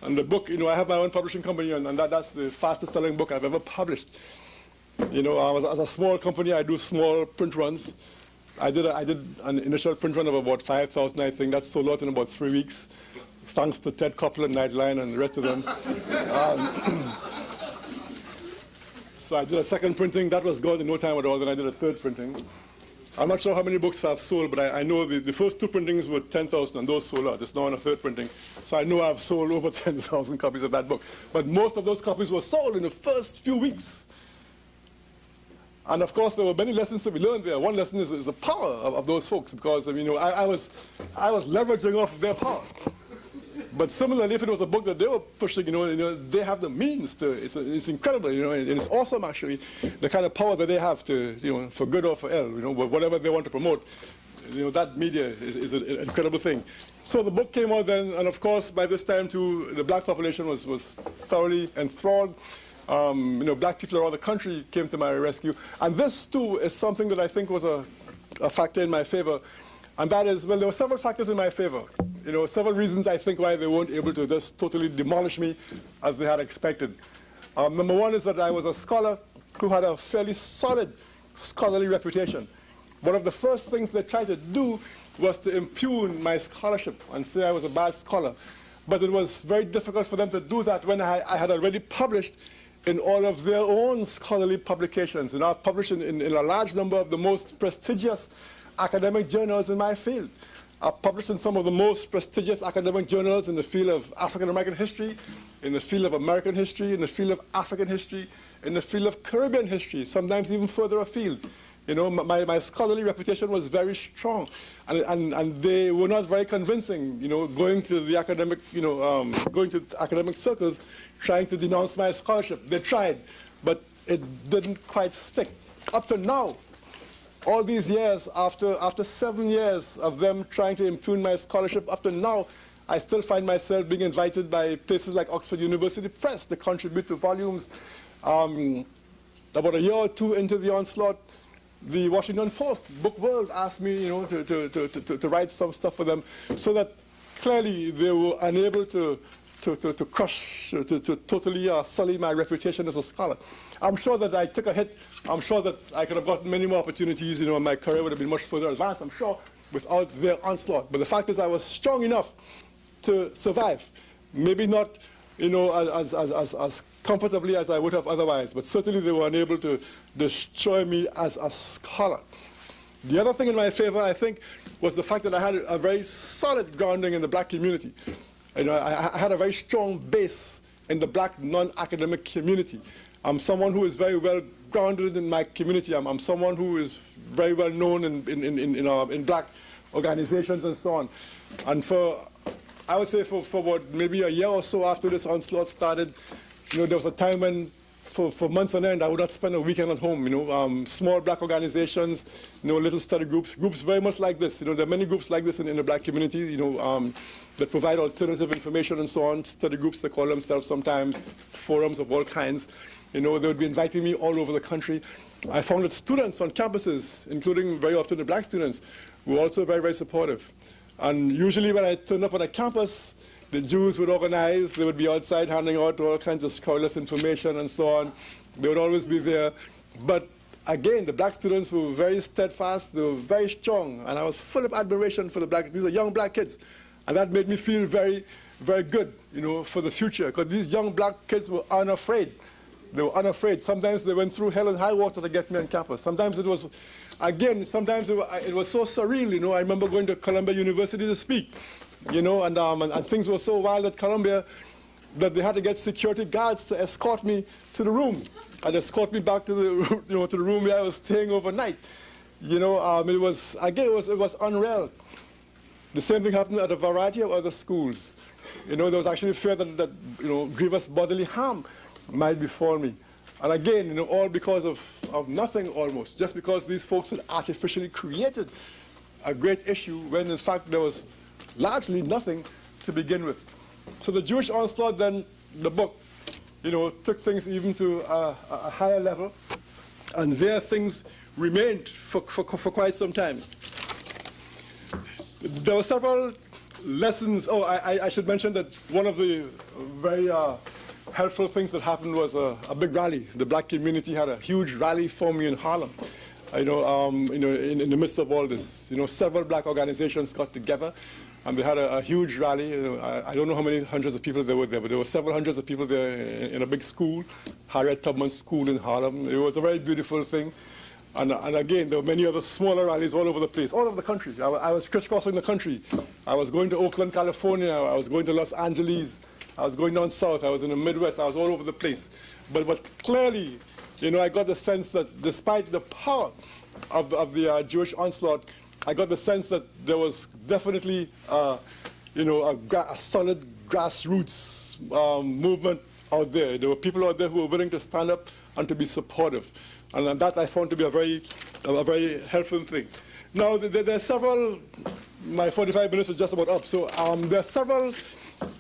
And the book, I have my own publishing company, and that's the fastest selling book I've ever published. As a small company, I do small print runs. I did an initial print run of about 5,000, I think. That sold out in about 3 weeks, thanks to Ted Koppel, Nightline, and the rest of them. So I did a second printing. That was gone in no time at all. Then I did a third printing. I'm not sure how many books I've sold, but I know the first 2 printings were 10,000, and those sold out. It's now on a third printing. So I know I've sold over 10,000 copies of that book. But most of those copies were sold in the first few weeks. And of course, there were many lessons to be learned there. One lesson is the power of those folks, because I was leveraging off of their power. But similarly, if it was a book that they were pushing, they have the means to. It's incredible, and it's awesome actually, the kind of power that they have to, for good or for ill, whatever they want to promote. That media is an incredible thing. So the book came out then, and of course, by this time too, the black population was thoroughly enthralled. Black people around the country came to my rescue, and this too is something that I think was a factor in my favor, and that is, well, there were several factors in my favor. Several reasons I think why they weren't able to just totally demolish me as they had expected. Number one is that I was a scholar who had a fairly solid scholarly reputation. One of the first things they tried to do was to impugn my scholarship and say I was a bad scholar. But it was very difficult for them to do that when I had already published in all of their own scholarly publications. And I've published in a large number of the most prestigious academic journals in my field. I've published in some of the most prestigious academic journals in the field of African American history, in the field of American history, in the field of African history, in the field of Caribbean history, sometimes even further afield. My scholarly reputation was very strong, and they were not very convincing. Going to the academic, going to academic circles, trying to denounce my scholarship. They tried, but it didn't quite stick. Up to now, all these years, after 7 years of them trying to impugn my scholarship, up to now, I still find myself being invited by places like Oxford University Press to contribute to volumes. About a year or 2 into the Onslaught, the Washington Post, Book World, asked me, to write some stuff for them, so that clearly they were unable to crush, to totally sully my reputation as a scholar. I'm sure that I took a hit. I'm sure that I could have gotten many more opportunities. My career would have been much further advanced, I'm sure, without their onslaught. But the fact is, I was strong enough to survive. Maybe not, as comfortably as I would have otherwise, but certainly they were unable to destroy me as a scholar. The other thing in my favor, I think, was the fact that I had a very solid grounding in the black community. I had a very strong base in the black non-academic community. I'm someone who is very well grounded in my community. I'm someone who is very well known in black organizations and so on. And I would say for about maybe a year or so after this onslaught started, there was a time when for months on end I would not spend a weekend at home. Small black organizations, little study groups very much like this. There are many groups like this in the black community, that provide alternative information and so on. Study groups, they call themselves sometimes, forums of all kinds. They would be inviting me all over the country. I found that students on campuses, including very often the black students, were also very, very supportive. And usually when I turned up on a campus, the Jews would organize. They would be outside handing out all kinds of scurrilous information and so on. They would always be there. But again, the black students were very steadfast. They were very strong. And I was full of admiration for the black. These are young black kids. And that made me feel very, very good, for the future. Because these young black kids were unafraid. They were unafraid. Sometimes they went through hell and high water to get me on campus. Sometimes it was, again, sometimes it was so surreal. I remember going to Columbia University to speak, and things were so wild at Columbia that they had to get security guards to escort me to the room and escort me back to the, to the room where I was staying overnight. It was, again, it was unreal. The same thing happened at a variety of other schools. There was actually fear that grievous bodily harm might befall me. And again, all because of nothing almost, just because these folks had artificially created a great issue when in fact there was largely nothing to begin with. So the Jewish Onslaught then, the book, took things even to a higher level, and there things remained for quite some time. There were several lessons. Oh, I should mention that one of the very helpful things that happened was a big rally. The black community had a huge rally for me in Harlem. In the midst of all this, several black organizations got together, and they had a huge rally. I don't know how many hundreds of people there were there, but there were several hundreds of people there in a big school, Harriet Tubman School in Harlem. It was a very beautiful thing. And again, there were many other smaller rallies all over the place, all over the country. I was crisscrossing the country. I was going to Oakland, California. I was going to Los Angeles. I was going down south. I was in the Midwest. I was all over the place. But clearly, I got the sense that despite the power of the Jewish onslaught, I got the sense that there was definitely, a solid grassroots movement out there. There were people out there who were willing to stand up and to be supportive. And that I found to be a very helpful thing. Now, there are several, my 45 minutes is just about up, so there are several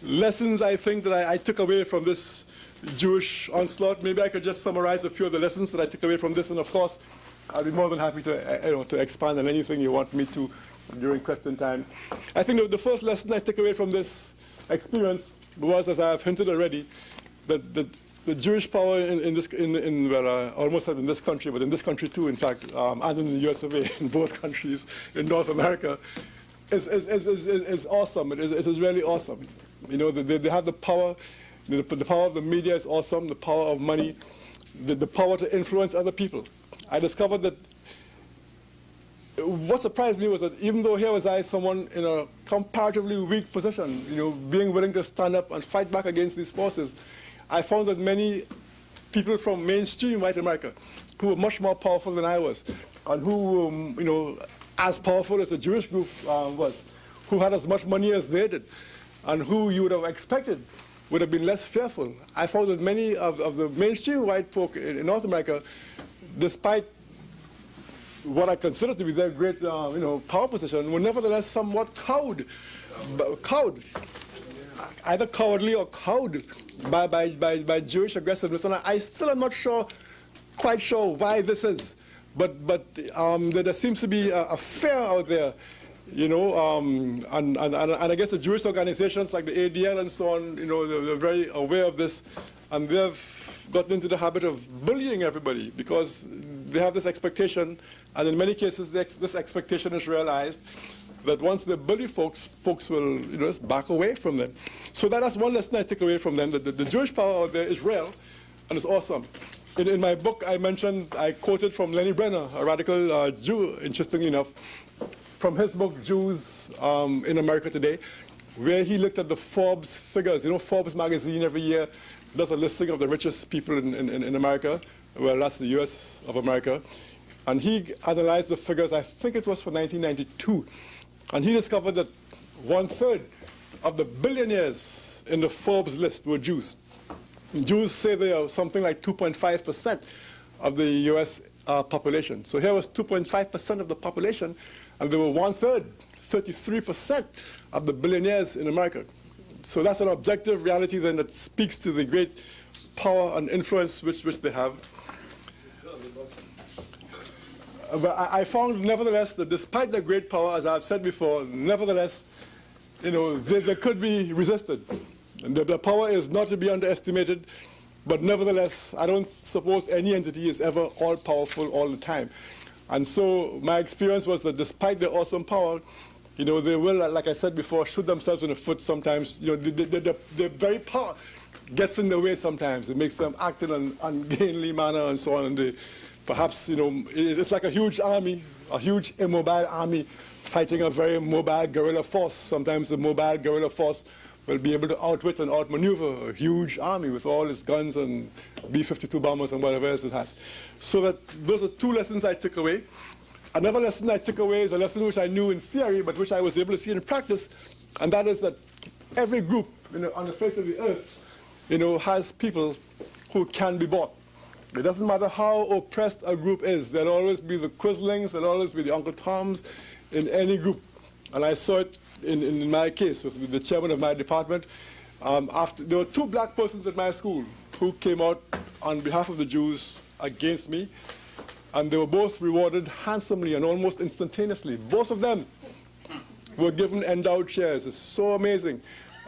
lessons I think that I took away from this Jewish onslaught. Maybe I could just summarize a few of the lessons that I took away from this, and of course, I'll be more than happy to expand on anything you want me to during question time. I think that the first lesson I took away from this experience was, as I have hinted already, that the Jewish power almost said in this country, but in this country too, in fact, and in the US of A, in both countries, in North America, is awesome. It is really awesome. They have the power. The power of the media is awesome. The power of money, the power to influence other people. I discovered that what surprised me was that even though here was I, someone in a comparatively weak position, being willing to stand up and fight back against these forces, I found that many people from mainstream white America who were much more powerful than I was, and who were, as powerful as the Jewish group was, who had as much money as they did, and who you would have expected would have been less fearful. I found that many of the mainstream white folk in North America, despite what I consider to be their great power position, were nevertheless somewhat cowed, either cowardly or cowed by Jewish aggressiveness. And I still am not quite sure why this is, but there seems to be a fear out there, and I guess the Jewish organizations like the ADL and so on, they're very aware of this, and they've gotten into the habit of bullying everybody because they have this expectation, and in many cases this expectation is realized, that once they bully folks will just back away from them. So that's one lesson I take away from them, that the Jewish power out there is real and it's awesome. In my book I quoted from Lenny Brenner, a radical Jew, interestingly enough, from his book Jews in America Today, where he looked at the Forbes figures. Forbes magazine every year does a listing of the richest people in America. Well, that's the US of America. And he analyzed the figures, I think it was for 1992. And he discovered that 1/3 of the billionaires in the Forbes list were Jews. Jews say they are something like 2.5% of the US population. So here was 2.5% of the population, and there were 1/3, 33% of the billionaires in America. So that's an objective reality then that speaks to the great power and influence which they have. But I found, nevertheless, that despite their great power, as I've said before, nevertheless, they could be resisted. And their power is not to be underestimated, but nevertheless, I don't suppose any entity is ever all-powerful all the time. And so my experience was that despite their awesome power, they will, like I said before, shoot themselves in the foot sometimes. Their very power gets in the way sometimes. It makes them act in an ungainly manner and so on. And perhaps, it's like a huge army, a huge immobile army fighting a very mobile guerrilla force. Sometimes the mobile guerrilla force will be able to outwit and outmaneuver a huge army with all its guns and B-52 bombers and whatever else it has. So those are two lessons I took away. Another lesson I took away is a lesson which I knew in theory, but which I was able to see in practice, and that is that every group on the face of the earth has people who can be bought. It doesn't matter how oppressed a group is. There'll always be the Quislings, there'll always be the Uncle Toms in any group. And I saw it in my case with the chairman of my department. There were 2 black persons at my school who came out on behalf of the Jews against me, and they were both rewarded handsomely and almost instantaneously. Both of them were given endowed chairs. It's so amazing.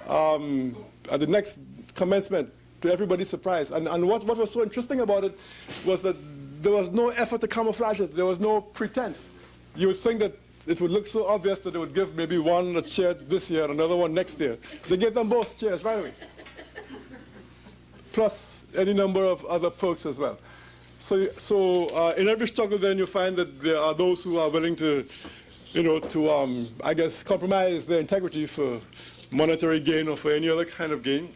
At the next commencement, to everybody's surprise. And what was so interesting about it was that there was no effort to camouflage it. There was no pretense. You would think that it would look so obvious that they would give maybe one a chair this year and another one next year. They gave them both chairs right away. Plus any number of other perks as well. So in every struggle then you find that there are those who are willing to, I guess, compromise their integrity for monetary gain or for any other kind of gain.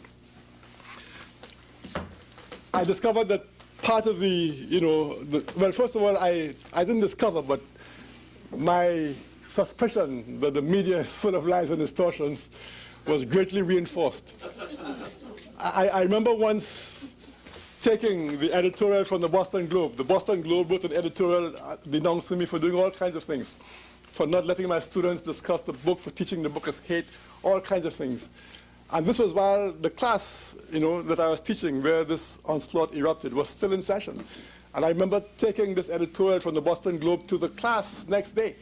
I discovered that part of well, first of all, I didn't discover, but my suspicion that the media is full of lies and distortions was greatly reinforced. I remember once taking the editorial from the Boston Globe. The Boston Globe wrote an editorial denouncing me for doing all kinds of things, for not letting my students discuss the book, for teaching the book as hate, all kinds of things. And this was while the class, that I was teaching, where this onslaught erupted, was still in session. And I remember taking this editorial from the Boston Globe to the class next day.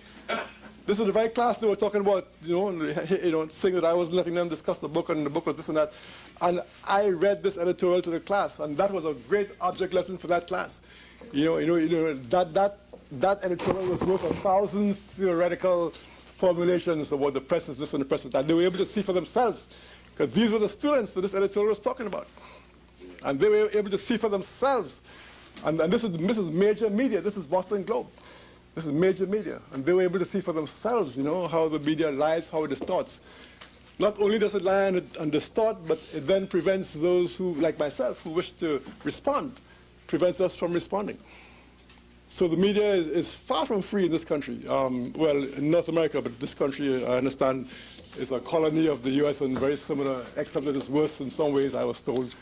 This is the very class they were talking about, saying that I wasn't letting them discuss the book, and the book was this and that. And I read this editorial to the class, and that was a great object lesson for that class. That editorial was worth 1,000 theoretical formulations of what the press is this and the press is that. They were able to see for themselves, because these were the students that this editorial was talking about. And they were able to see for themselves. And this is major media. This is Boston Globe. This is major media. And they were able to see for themselves, how the media lies, how it distorts. Not only does it lie and distort, but it then prevents those who, like myself, who wish to respond, prevents us from responding. So the media is far from free in this country. Well, in North America, but this country, I understand, is a colony of the US and very similar, except that it's worse in some ways, I was told.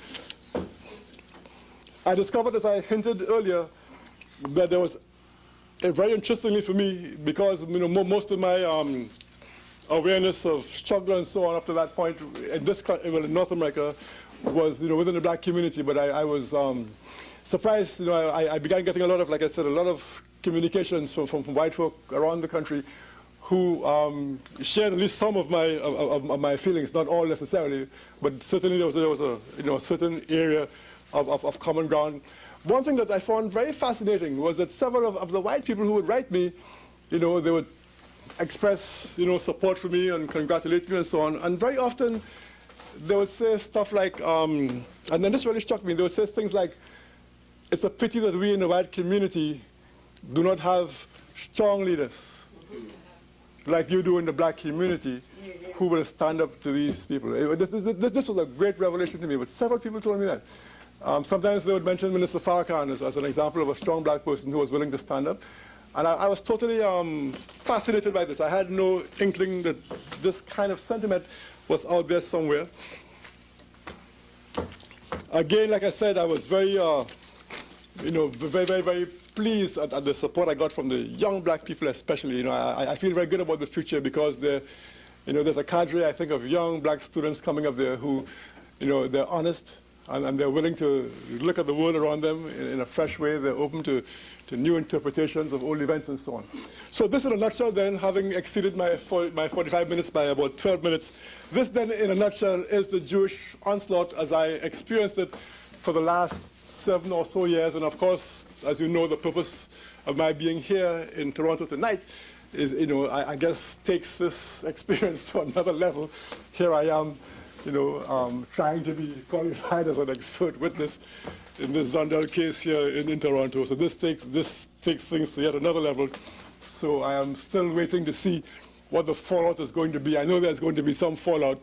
I discovered, as I hinted earlier, that there was, very interestingly for me, because most of my awareness of struggle and so on up to that point in this country, well, in North America, was within the black community. But I was surprised. I began getting a lot of, like I said, a lot of communications from white folk around the country who shared at least some of my feelings, not all necessarily, but certainly there was a certain area of common ground. One thing that I found very fascinating was that several of the white people who would write me, they would express, support for me and congratulate me and so on. And very often they would say stuff like, and then this really struck me, they would say things like, it's a pity that we in the white community do not have strong leaders like you do in the black community who will stand up to these people. This was a great revelation to me, but several people told me that. Sometimes they would mention Minister Farrakhan as an example of a strong black person who was willing to stand up. And I was totally fascinated by this. I had no inkling that this kind of sentiment was out there somewhere. Again, like I said, I was very, very, very, very pleased at the support I got from the young black people especially. I feel very good about the future because there's a cadre, I think, of young black students coming up there who, they're honest, and they're willing to look at the world around them in a fresh way. They're open to new interpretations of old events and so on. So this in a nutshell then, having exceeded my 45 minutes by about 12 minutes, this then in a nutshell is the Jewish onslaught as I experienced it for the last 7 or so years. And of course, as you know, the purpose of my being here in Toronto tonight is, I guess takes this experience to another level. Here I am, trying to be qualified as an expert witness in this Zondel case here in Toronto. So this takes things to yet another level. So I am still waiting to see what the fallout is going to be. I know there's going to be some fallout.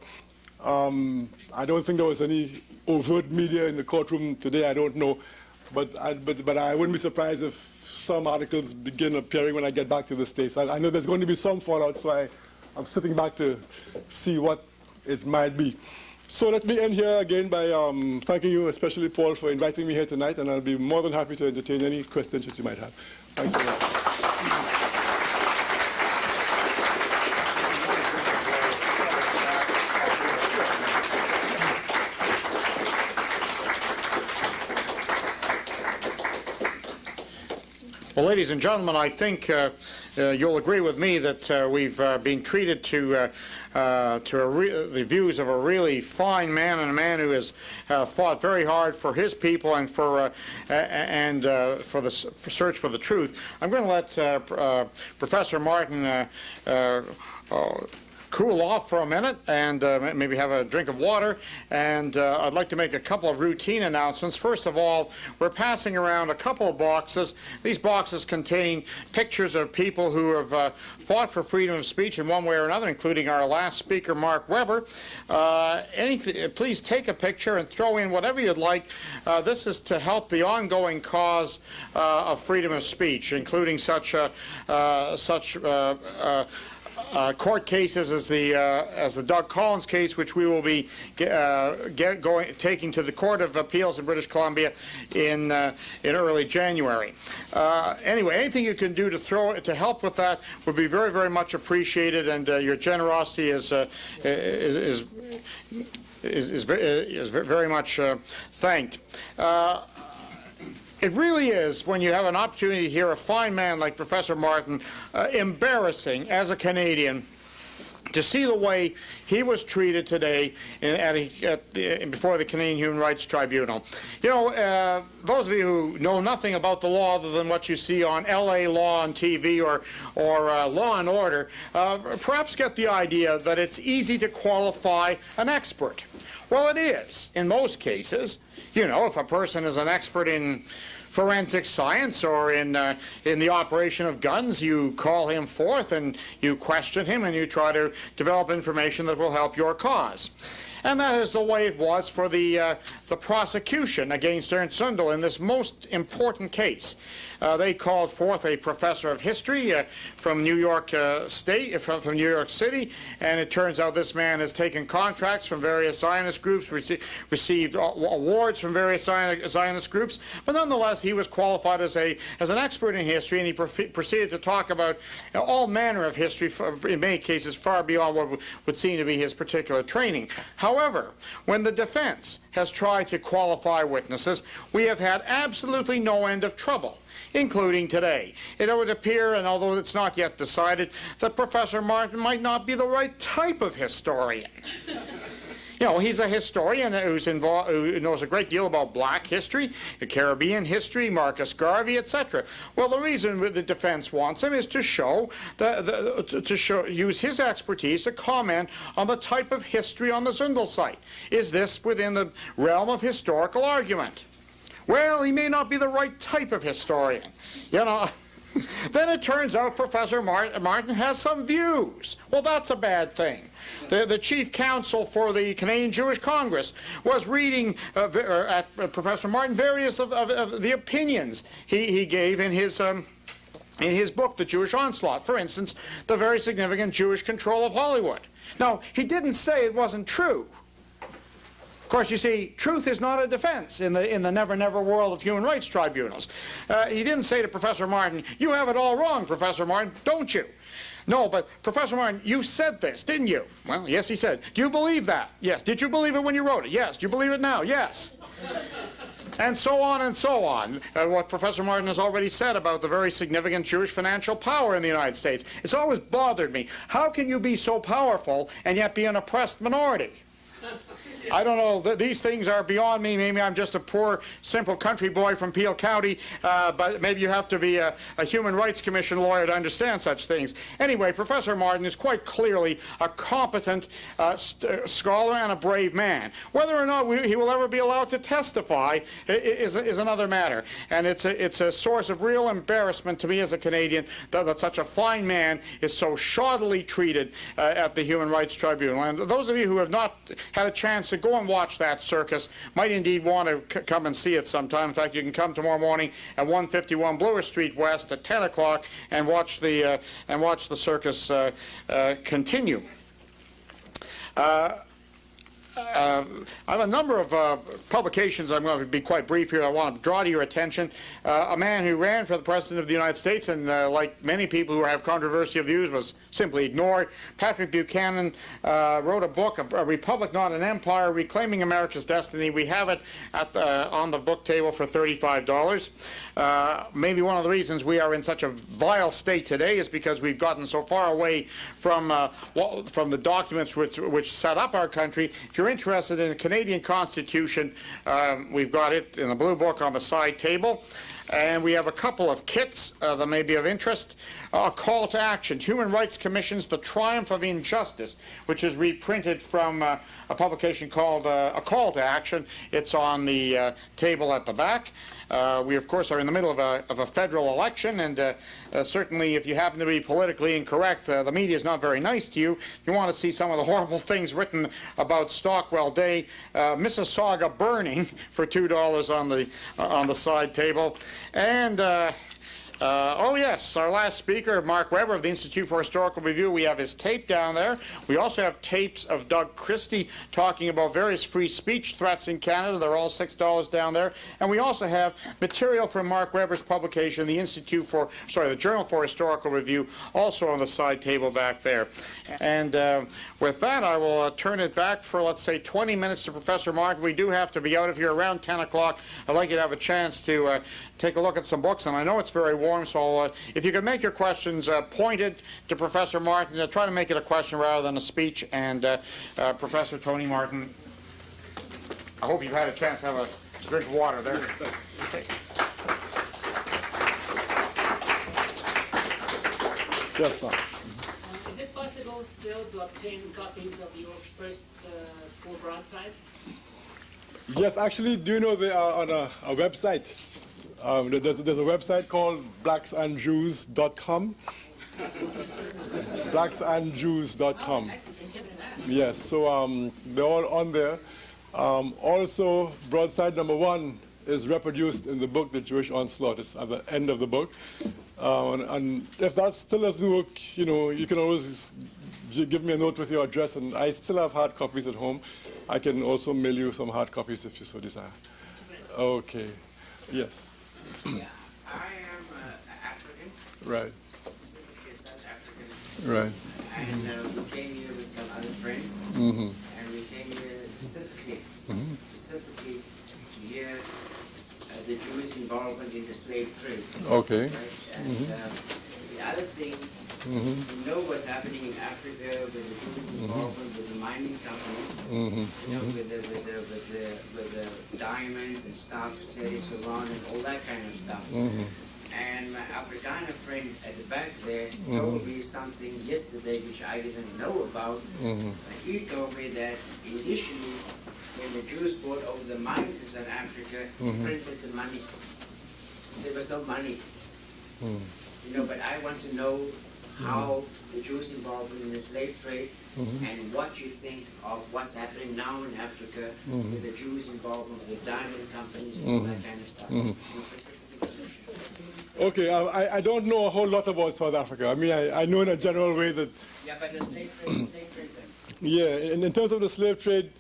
I don't think there was any overt media in the courtroom today. I don't know. But I wouldn't be surprised if some articles begin appearing when I get back to the States. I know there's going to be some fallout, so I'm sitting back to see what it might be. So let me end here again by thanking you, especially Paul, for inviting me here tonight, and I'll be more than happy to entertain any questions that you might have. Thanks very much. Well, ladies and gentlemen, I think you'll agree with me that we've been treated to the views of a really fine man, and a man who has fought very hard for his people and for search for the truth. I'm going to let Professor Martin cool off for a minute and maybe have a drink of water, and I'd like to make a couple of routine announcements. First of all, we're passing around a couple of boxes. These boxes contain pictures of people who have fought for freedom of speech in one way or another, including our last speaker, Mark Weber. Please take a picture and throw in whatever you'd like. This is to help the ongoing cause of freedom of speech, including such court cases as the Doug Collins case, which we will be taking to the Court of Appeals in British Columbia in early January. Anyway, anything you can do to help with that would be very, very much appreciated, and your generosity is very much thanked. It really is, when you have an opportunity to hear a fine man like Professor Martin, embarrassing as a Canadian to see the way he was treated today before the Canadian Human Rights Tribunal. You know, those of you who know nothing about the law other than what you see on LA Law on TV or Law and Order, perhaps get the idea that it's easy to qualify an expert. Well, it is, in most cases. You know, if a person is an expert in forensic science or in the operation of guns, you call him forth and you question him and you try to develop information that will help your cause. And that is the way it was for the prosecution against Ernst Zundel in this most important case. They called forth a professor of history from New York State, from New York City, and it turns out this man has taken contracts from various Zionist groups, received awards from various Zionist groups, but nonetheless he was qualified as an expert in history, and he proceeded to talk about all manner of history, in many cases far beyond what would seem to be his particular training. However, when the defense has tried to qualify witnesses, we have had absolutely no end of trouble, including today. It would appear, and although it's not yet decided, that Professor Martin might not be the right type of historian. You know, he's a historian who knows a great deal about black history, the Caribbean history, Marcus Garvey, etc. Well, the reason the defense wants him is to use his expertise to comment on the type of history on the Zundel site. Is this within the realm of historical argument? Well, he may not be the right type of historian. You know, then it turns out Professor Martin has some views. Well, that's a bad thing. The chief counsel for the Canadian Jewish Congress was reading at Professor Martin various of the opinions he gave in his book, The Jewish Onslaught. For instance, the very significant Jewish control of Hollywood. Now, he didn't say it wasn't true. Of course, you see, truth is not a defense in the never-never world of human rights tribunals. He didn't say to Professor Martin, "You have it all wrong, Professor Martin, don't you?" No, but Professor Martin, you said this, didn't you? Well, yes, he said. Do you believe that? Yes. Did you believe it when you wrote it? Yes. Do you believe it now? Yes. And so on and so on. What Professor Martin has already said about the very significant Jewish financial power in the United States. It's always bothered me. How can you be so powerful and yet be an oppressed minority? I don't know. These things are beyond me. Maybe I'm just a poor, simple country boy from Peel County, but maybe you have to be a Human Rights Commission lawyer to understand such things. Anyway, Professor Martin is quite clearly a competent scholar and a brave man. Whether or not he will ever be allowed to testify is another matter. And it's a source of real embarrassment to me as a Canadian that such a fine man is so shoddily treated at the Human Rights Tribunal. And those of you who have not had a chance to go and watch that circus might indeed want to come and see it sometime. In fact, you can come tomorrow morning at 151 Bloor Street West at 10 o'clock and watch the circus continue. I have a number of publications. I'm going to be quite brief here. I want to draw to your attention. A man who ran for the President of the United States and, like many people who have controversial views, was simply ignored. Patrick Buchanan wrote a book, A Republic Not an Empire, Reclaiming America's Destiny. We have it at on the book table for $35. Maybe one of the reasons we are in such a vile state today is because we've gotten so far away from the documents which set up our country. If you're interested in the Canadian Constitution, we've got it in the blue book on the side table. And we have a couple of kits that may be of interest. A Call to Action, Human Rights Commission's The Triumph of Injustice, which is reprinted from a publication called A Call to Action. It's on the table at the back. We, of course, are in the middle of a federal election, and certainly if you happen to be politically incorrect, the media is not very nice to you. You want to see some of the horrible things written about Stockwell Day, Mississauga burning for $2 on the side table. And oh yes, our last speaker, Mark Weber of the Institute for Historical Review. We have his tape down there. We also have tapes of Doug Christie talking about various free speech threats in Canada. They're all $6 down there. And we also have material from Mark Weber's publication, the Journal for Historical Review, also on the side table back there. And with that, I will turn it back for, let's say, 20 minutes to Professor Mark. We do have to be out of here around 10 o'clock. I'd like you to have a chance to take a look at some books, and I know it's very warm, so if you could make your questions pointed to Professor Martin, try to make it a question rather than a speech. And Professor Tony Martin, I hope you've had a chance to have a drink of water there. Yes, ma'am. Is it possible still to obtain copies of your first 4 broadsides? Yes, actually, do you know they are on a website? There's a website called blacksandjews.com. blacksandjews.com. Yes, so they're all on there. Also, broadside number 1 is reproduced in the book, The Jewish Onslaught. It's at the end of the book. And if that still doesn't work, you can always give me a note with your address, and I still have hard copies at home. I can also mail you some hard copies if you so desire. Okay. Yes. Yeah, I am African. Right. Specifically South African. Right. And we came here with some other friends. Mm-hmm. And we came here specifically to hear the Jewish involvement in the slave trade. Okay. Right? And the other thing, you know what's happening in Africa with the Jewish involvement with the mining companies, with the diamonds and stuff, Seri Salon and all that kind of stuff. And my Afrikaner friend at the back there told me something yesterday which I didn't know about. He told me that initially, when the Jews bought over the mines in South Africa, he printed the money. There was no money. But I want to know how the Jews involved in the slave trade and what you think of what's happening now in Africa with the Jews involved with the diamond companies and all that kind of stuff. Okay, I don't know a whole lot about South Africa. I mean, I know in a general way that... Yeah, but the slave trade then. Yeah, in terms of the slave trade,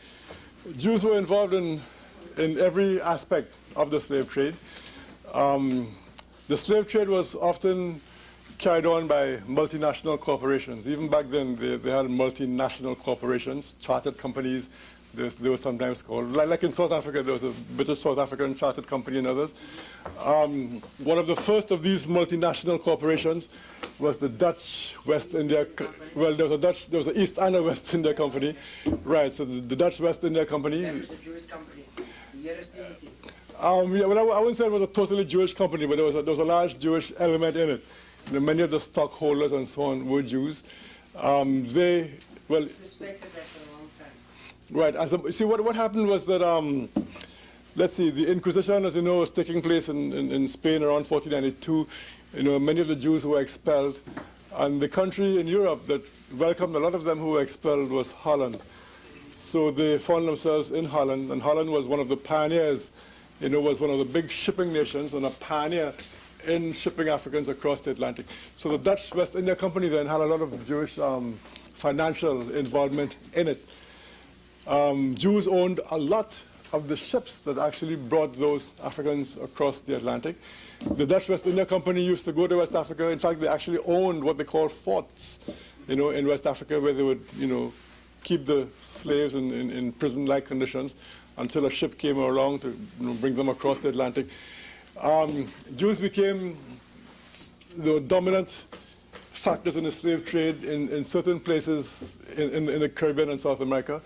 Jews were involved in every aspect of the slave trade. The slave trade was often carried on by multinational corporations. Even back then, they had multinational corporations, chartered companies. They were sometimes called, like in South Africa, there was a British South African chartered company and others. One of the first of these multinational corporations was the Dutch West India. Well, there was an East and a West India Company, right? So the Dutch West India Company. That was a Jewish company. Yeah, well, I wouldn't say it was a totally Jewish company, but there was a large Jewish element in it. Many of the stockholders and so on were Jews. They Suspected that for a long time. Right. See, what happened was that, let's see, the Inquisition, as you know, was taking place in Spain around 1492. Many of the Jews were expelled. And the country in Europe that welcomed a lot of them who were expelled was Holland. So they found themselves in Holland, and Holland was one of the pioneers, was one of the big shipping nations and a pioneer in shipping Africans across the Atlantic. So the Dutch West India Company then had a lot of Jewish financial involvement in it. Jews owned a lot of the ships that actually brought those Africans across the Atlantic. The Dutch West India Company used to go to West Africa. In fact, they actually owned what they call forts, in West Africa, where they would, keep the slaves in prison-like conditions until a ship came along to bring them across the Atlantic. Jews became the dominant factors in the slave trade in certain places in the Caribbean and South America.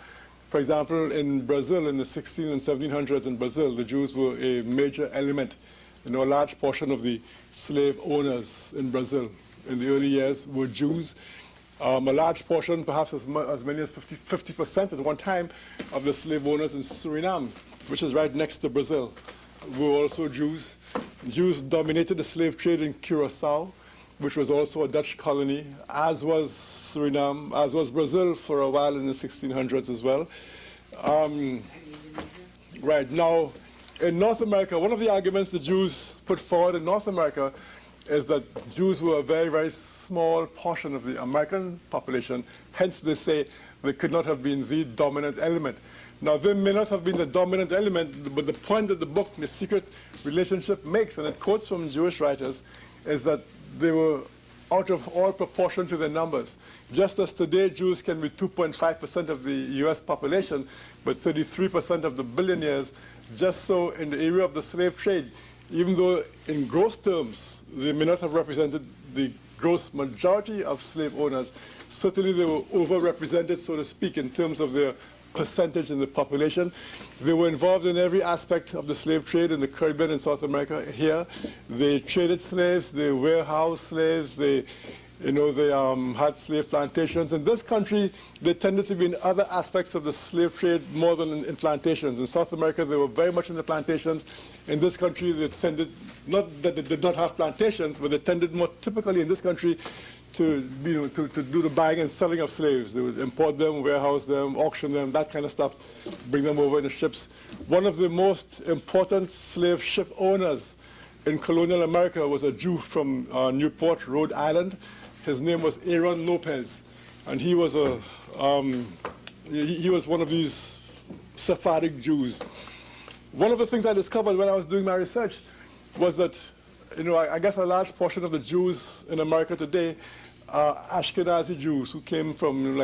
For example, in Brazil, in the 1600s and 1700s in Brazil, the Jews were a major element. A large portion of the slave owners in Brazil in the early years were Jews. A large portion, perhaps as many as 50% at one time, of the slave owners in Suriname, which is right next to Brazil, were also Jews. Jews dominated the slave trade in Curaçao, which was also a Dutch colony, as was Suriname, as was Brazil for a while in the 1600s as well. Right, now, in North America, one of the arguments the Jews put forward in North America is that Jews were a very, very small portion of the American population. Hence, they say they could not have been the dominant element. Now, they may not have been the dominant element, but the point that the book, The Secret Relationship, makes, and it quotes from Jewish writers, is that they were out of all proportion to their numbers. Just as today Jews can be 2.5% of the US population, but 33% of the billionaires, just so in the area of the slave trade, even though in gross terms they may not have represented the gross majority of slave owners, certainly they were overrepresented, so to speak, in terms of their percentage in the population. They were involved in every aspect of the slave trade in the Caribbean and South America here. They traded slaves, they warehoused slaves, they had slave plantations. In this country, they tended to be in other aspects of the slave trade more than in plantations. In South America, they were very much in the plantations. In this country, they tended, not that they did not have plantations, but they tended more typically in this country to do the buying and selling of slaves. They would import them, warehouse them, auction them, that kind of stuff, bring them over in the ships. One of the most important slave ship owners in colonial America was a Jew from Newport, Rhode Island. His name was Aaron Lopez, and he was he was one of these Sephardic Jews. One of the things I discovered when I was doing my research was that, I guess a large portion of the Jews in America today are Ashkenazi Jews who came from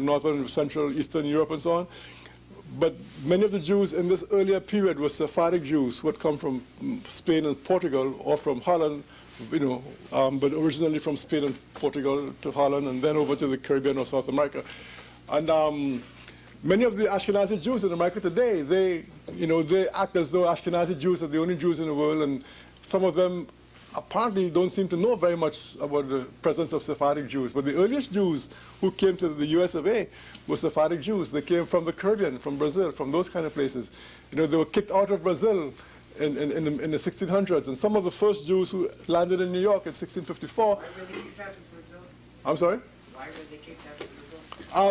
northern, central, eastern Europe and so on. But many of the Jews in this earlier period were Sephardic Jews who had come from Spain and Portugal or from Holland, but originally from Spain and Portugal to Holland and then over to the Caribbean or South America. And many of the Ashkenazi Jews in America today, they act as though Ashkenazi Jews are the only Jews in the world, and some of them apparently don't seem to know very much about the presence of Sephardic Jews. But the earliest Jews who came to the US of A were Sephardic Jews. They came from the Caribbean, from Brazil, from those kind of places. They were kicked out of Brazil in the 1600s. And some of the first Jews who landed in New York in 1654. Why were they kicked out of Brazil? I'm sorry? Why were they kicked out of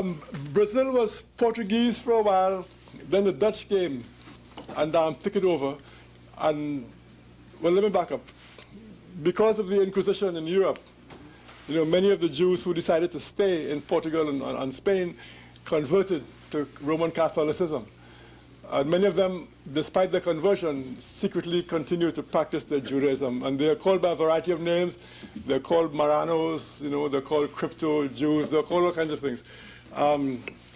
Brazil? Brazil was Portuguese for a while. Then the Dutch came and took it over. And, well, let me back up. Because of the Inquisition in Europe, many of the Jews who decided to stay in Portugal and Spain converted to Roman Catholicism. And many of them, despite their conversion, secretly continue to practice their Judaism. And they are called by a variety of names. They're called Marranos, they're called crypto Jews, they're called all kinds of things.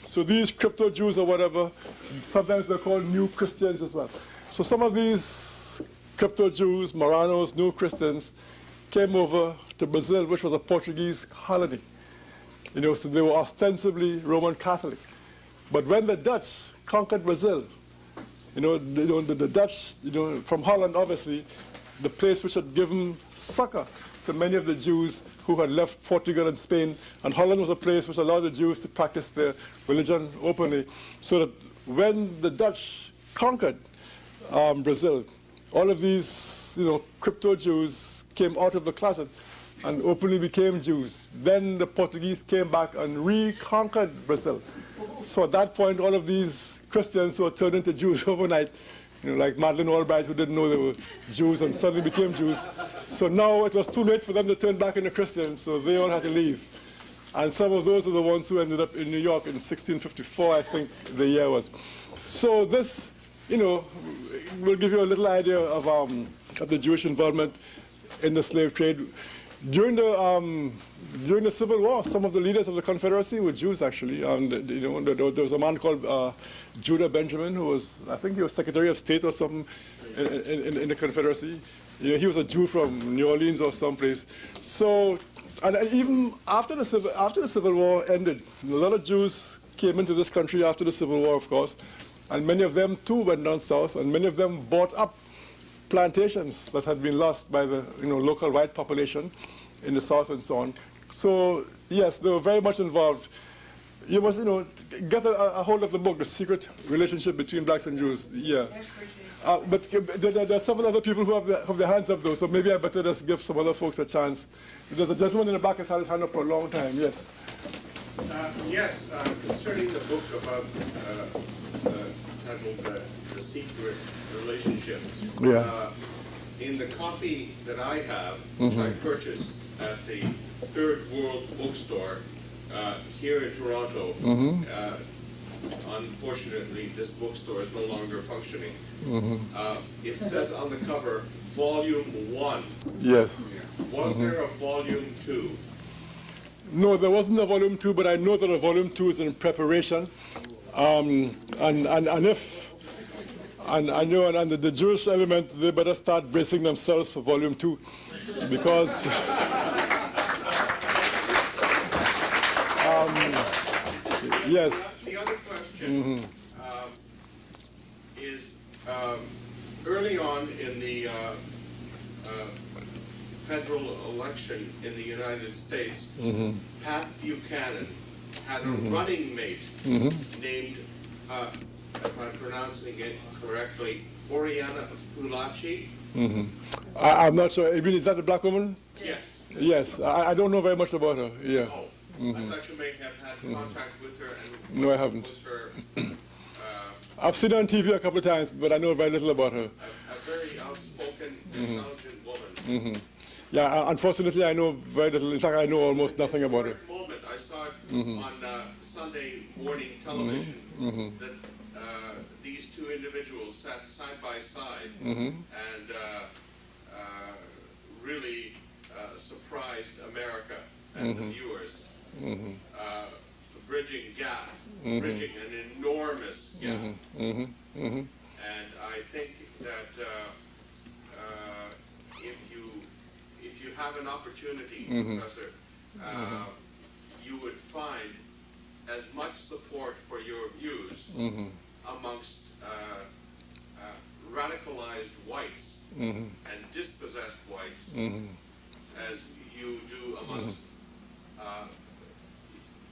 So these crypto Jews or whatever, sometimes they're called New Christians as well. So some of these crypto Jews, Marranos, New Christians, came over to Brazil, which was a Portuguese colony. So they were ostensibly Roman Catholic. But when the Dutch conquered Brazil, the Dutch, from Holland, obviously, the place which had given succor to many of the Jews who had left Portugal and Spain, and Holland was a place which allowed the Jews to practice their religion openly, so that when the Dutch conquered Brazil, all of these, crypto Jews came out of the closet and openly became Jews. Then the Portuguese came back and reconquered Brazil. So at that point, all of these Christians who were turned into Jews overnight, like Madeleine Albright, who didn't know they were Jews and suddenly became Jews. So now it was too late for them to turn back into Christians, so they all had to leave. And some of those are the ones who ended up in New York in 1654, I think the year was. So this, will give you a little idea of the Jewish involvement in the slave trade. During the Civil War, some of the leaders of the Confederacy were Jews, actually. And there was a man called Judah Benjamin, who was, I think he was Secretary of State or something in the Confederacy. He was a Jew from New Orleans or someplace. So, and even after the Civil War ended, a lot of Jews came into this country after the Civil War, of course, and many of them too went down south, and many of them bought up plantations that had been lost by the local white population in the south and so on. So yes, they were very much involved. You must get a hold of the book, The Secret Relationship Between Blacks and Jews. Yeah. But there are several other people who have their hands up though, so maybe I better just give some other folks a chance. There's a gentleman in the back who's had his hand up for a long time. Yes. Yes, concerning the book about titled The Secret Relationship. Yeah. In the copy that I have, which I purchased at the Third World Bookstore here in Toronto, unfortunately this bookstore is no longer functioning. It says on the cover, Volume 1. Yes. Was there a Volume 2? No, there wasn't a Volume 2, but I know that a Volume 2 is in preparation. And I know, and the Jewish element, they better start bracing themselves for Volume 2, because yes. The other question is, early on in the federal election in the United States, Pat Buchanan had a running mate named, if I'm pronouncing it correctly, Oriana Fulaci. I'm not sure. I mean, is that the black woman? Yes. Yes. I don't know very much about her. Yeah. Oh, I thought you may have had contact with her. And No, I haven't. was her, I've seen her on TV a couple of times, but I know very little about her. a very outspoken, intelligent woman. Yeah, unfortunately, I know very little. In fact, I know almost nothing about her. At the moment, I saw it on Sunday morning television that these two individuals sat side by side and really surprised America and the viewers. Bridging gap, bridging an enormous gap. And I think that if you have an opportunity, Professor, you would find as much support for your views amongst radicalized whites and dispossessed whites as you do amongst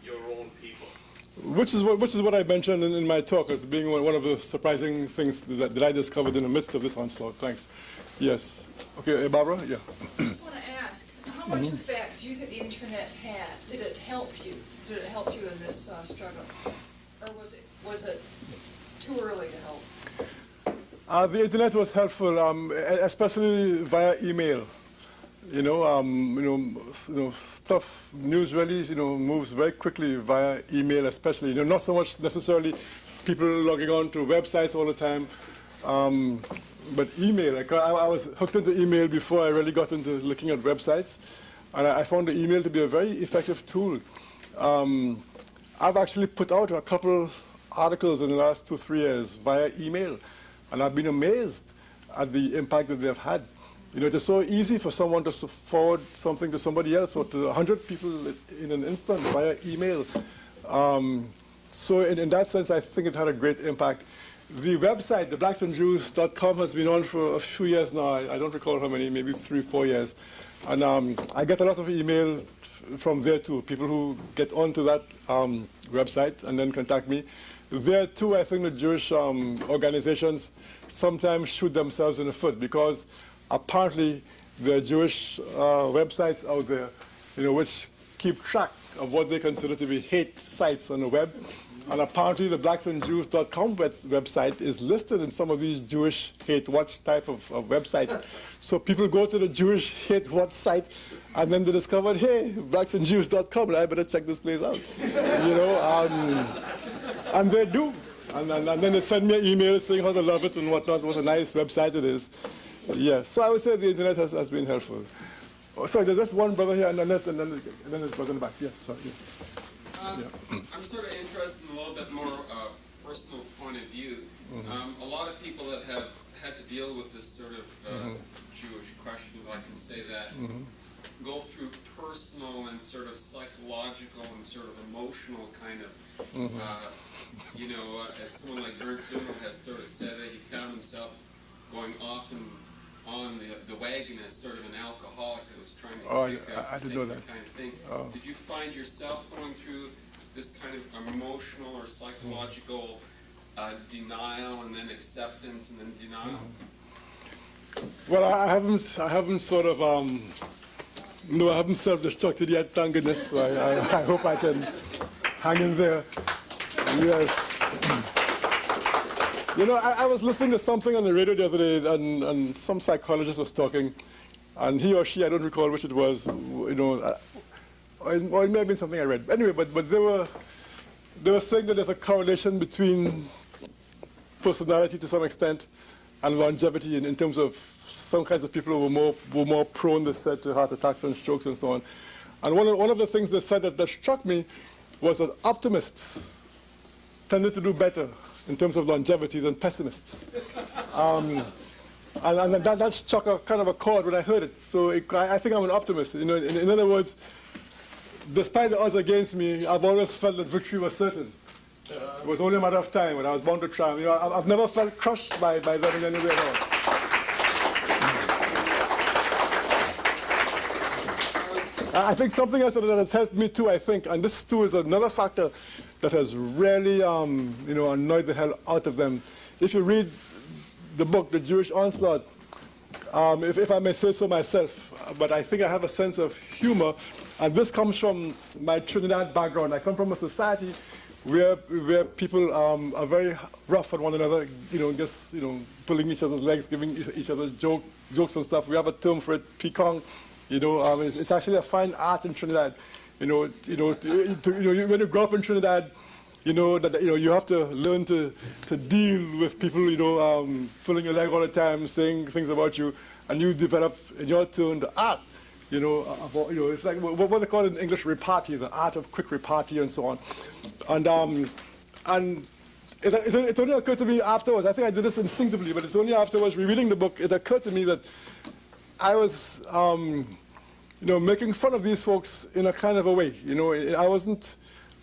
your own people. Which is what I mentioned in my talk as being one of the surprising things that I discovered in the midst of this onslaught. Thanks. Yes. Okay, Barbara? Yeah. I just want to ask, how much effect do you think the internet had? Did it help you? Did it help you in this struggle? Or was it too early to help? The internet was helpful, especially via email. Stuff, news release, moves very quickly via email, especially. Not so much necessarily people logging on to websites all the time, but email. I was hooked into email before I really got into looking at websites, and I found the email to be a very effective tool. I've actually put out a couple articles in the last 2-3 years via email, and I've been amazed at the impact that they've had. It's so easy for someone to forward something to somebody else or to 100 people in an instant via email. So in that sense, I think it had a great impact. The website, theblacksandjews.com, has been on for a few years now. I don't recall how many, maybe 3-4 years. And I get a lot of email from there too, people who get onto that website and then contact me. There too, I think the Jewish organizations sometimes shoot themselves in the foot, because apparently there are Jewish websites out there, which keep track of what they consider to be hate sites on the web. And apparently the blacksandjews.com website is listed in some of these Jewish hate watch type of websites. So people go to the Jewish hate watch site and then they discovered, hey, blacksandjews.com, I better check this place out. You know, and they do. And then they send me an email saying how they love it and whatnot, what a nice website it is. Yeah, so I would say the internet has been helpful. Oh, sorry, there's just one brother here and then there's brother in the back. Yes, sorry. Yeah. I'm sort of interested in a little bit more personal point of view. A lot of people that have had to deal with this sort of Jewish question, if I can say that, go through personal and sort of psychological and sort of emotional kind of, you know, as someone like Bernd Zimmer has sort of said that he found himself going off and on the wagon as sort of an alcoholic that was trying to pick up I didn't know that kind of thing. Did you find yourself going through this kind of emotional or psychological denial and then acceptance and then denial? Well, I haven't sort of, no, I haven't self-destructed yet, thank goodness. So I hope I can hang in there. Yes. You know, I was listening to something on the radio the other day, and some psychologist was talking, and he or she, I don't recall which it was, you know, or it may have been something I read. Anyway, but they were saying that there's a correlation between personality to some extent and longevity in terms of some kinds of people who were more prone, they said, to heart attacks and strokes and so on. And one of the things they said that struck me was that optimists tended to do better in terms of longevity than pessimists. And that struck a kind of a chord when I heard it. So I think I'm an optimist. You know, in other words, despite the odds against me, I've always felt that victory was certain. It was only a matter of time when I was bound to triumph. You know, I've never felt crushed by them in any way at all. I think something else that has helped me too, I think, and this too is another factor that has really, you know, annoyed the hell out of them. If you read the book, The Jewish Onslaught, if I may say so myself, but I think I have a sense of humor, and this comes from my Trinidad background. I come from a society where people are very rough on one another, you know, just, you know, pulling each other's legs, giving each other jokes and stuff. We have a term for it, pecan. You know, it's actually a fine art in Trinidad. You know, when you grow up in Trinidad, you know that you have to learn to deal with people, you know, pulling your leg all the time, saying things about you, and you develop in your turn the art. You know, it's like what they call in English repartee, the art of quick repartee and so on. And it only occurred to me afterwards. I think I did this instinctively, but it's only afterwards rereading the book it occurred to me that I was, you know, making fun of these folks in a kind of a way. You know, I wasn't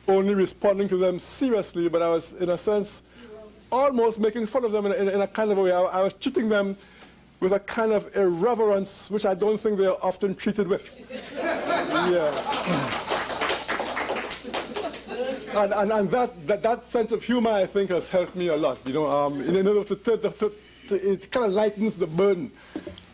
only responding to them seriously, but I was, in a sense, almost making fun of them in a kind of a way. I was treating them with a kind of irreverence, which I don't think they're often treated with. Yeah. And that sense of humor, I think, has helped me a lot. You know, in order it kind of lightens the burden.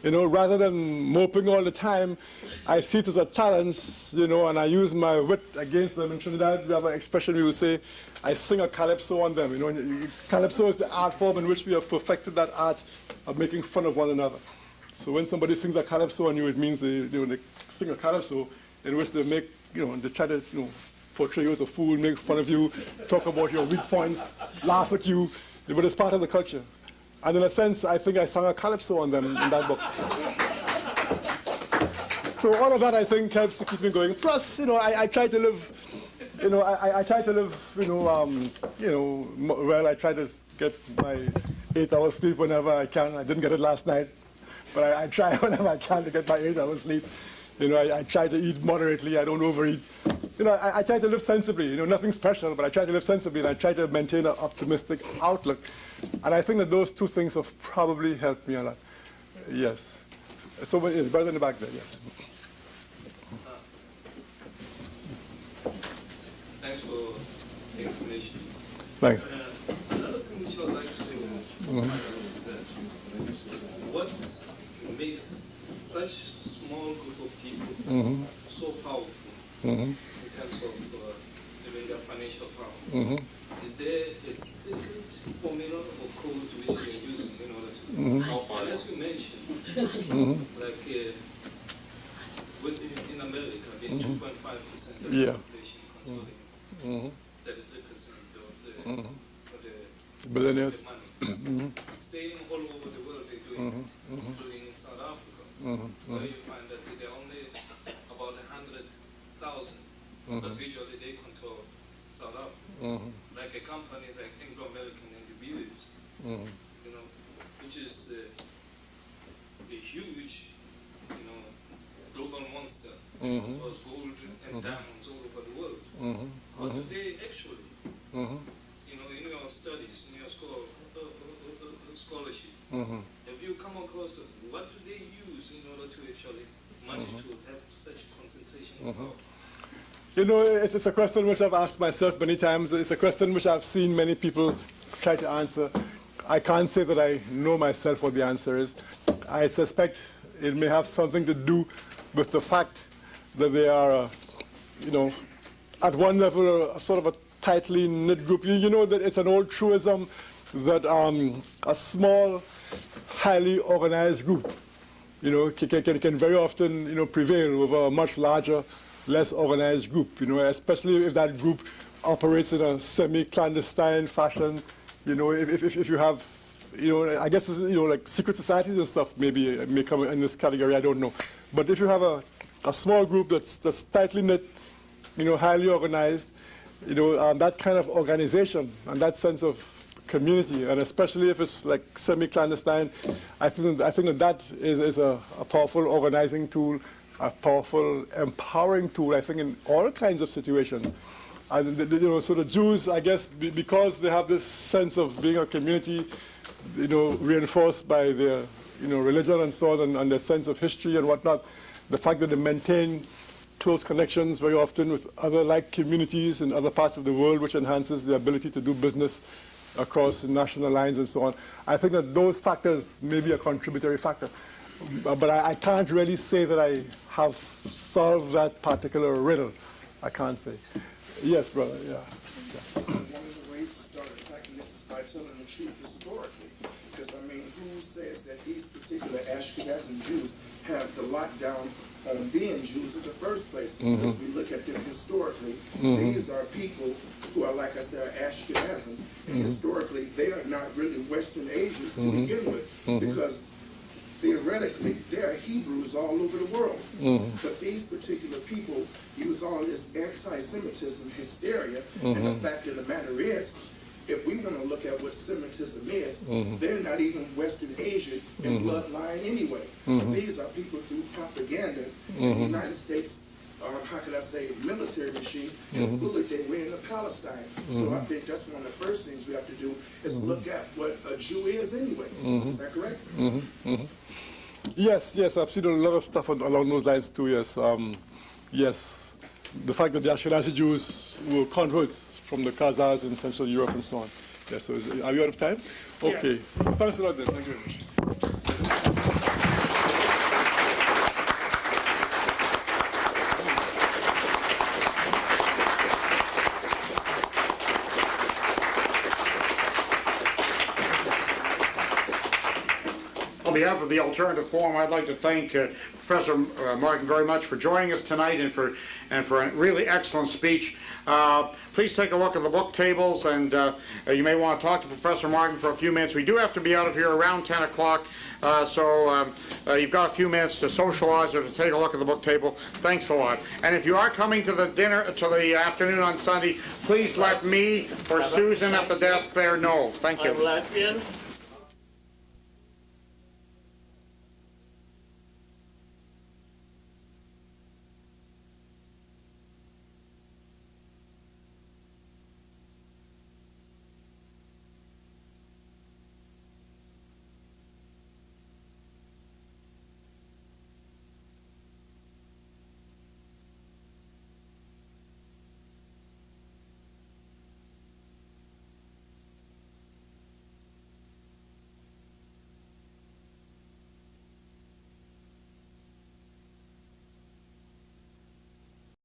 You know, rather than moping all the time, I see it as a challenge, you know, and I use my wit against them. In Trinidad, we have an expression we would say, I sing a calypso on them. You know, calypso is the art form in which we have perfected that art of making fun of one another. So when somebody sings a calypso on you, it means they sing a calypso in which they make, you know, they try to, you know, portray you as a fool, make fun of you, talk about your weak points, laugh at you, but it's part of the culture. And in a sense, I think I sang a calypso on them in that book. So all of that, I think, helps to keep me going. Plus, you know, I try to live, you know, I try to live, you know, well, I try to get my 8 hours sleep whenever I can. I didn't get it last night, but I try whenever I can to get my 8 hours sleep. You know, I try to eat moderately. I don't overeat. You know, I try to live sensibly. You know, nothing special, but I try to live sensibly, and I try to maintain an optimistic outlook. And I think that those two things have probably helped me a lot. Yes. So, brother in the back there, yes. Thanks for the information. Thanks. Another thing which I would like to know is that what makes such small group of people so powerful in terms of even their financial power? is there a secret formula or code which they are using in order to help? And as you mentioned, like in America, the 2.5% of the population controlling 33% of the billionaires. money. Same all over the world they're doing it, including in South Africa, where you find that there are only about 100,000, but visually they control South Africa. Like a company like Anglo-American Individuals, you know, which is a huge, you know, global monster, which controls gold and diamonds all over the world. How do they actually, you know, in your studies, in your scholarship, have you come across what do they use in order to actually manage to have such concentration of power? You know, it's a question which I've asked myself many times. It's a question which I've seen many people try to answer. I can't say that I know myself what the answer is. I suspect it may have something to do with the fact that they are, you know, at one level, a sort of a tightly knit group. You know that it's an old truism that a small, highly organized group, you know, can very often, you know, prevail over a much larger, less organized group, you know, especially if that group operates in a semi-clandestine fashion, you know, if you have, you know, I guess, you know, like secret societies and stuff maybe may come in this category, I don't know. But if you have a small group that's tightly knit, you know, highly organized, you know, that kind of organization and that sense of community, and especially if it's like semi-clandestine, I think that is a powerful organizing tool, a powerful empowering tool, I think, in all kinds of situations. And you know, so the Jews, I guess, because they have this sense of being a community, you know, reinforced by their, you know, religion and so on, and their sense of history and whatnot, the fact that they maintain close connections very often with other like communities in other parts of the world, which enhances their ability to do business across national lines and so on. I think that those factors may be a contributory factor. But I can't really say that I have solved that particular riddle. I can't say. Yes, brother, yeah. One of the ways to start attacking this is by telling the truth historically. Because, I mean, who says that these particular Ashkenazim Jews have the lockdown on being Jews in the first place? Because we look at them historically, these are people who are, like I said, Ashkenazim, and historically they are not really Western Asians to begin with, because theoretically there are Hebrews all over the world. But these particular people use all this anti-Semitism hysteria, and the fact of the matter is, if we want to look at what Semitism is, they're not even Western Asian in bloodline anyway. These are people through propaganda. The United States, how could I say, military machine has bullied their way into Palestine. So I think that's one of the first things we have to do is look at what a Jew is anyway. Is that correct? Yes, yes, I've seen a lot of stuff along those lines too, yes. Yes, the fact that the Ashkenazi Jews were converts from the Khazars in Central Europe and so on. Yes, so are we out of time? Okay. Yeah. Thanks a lot then. Thank you very much. On behalf of the Alternative Forum, I'd like to thank Professor Martin very much for joining us tonight and for a really excellent speech. Please take a look at the book tables, and you may want to talk to Professor Martin for a few minutes. We do have to be out of here around 10 o'clock, so you've got a few minutes to socialize or to take a look at the book table. Thanks a lot. And if you are coming to the afternoon on Sunday, please let me or Susan at the desk there know. Thank you. I'm Latvian.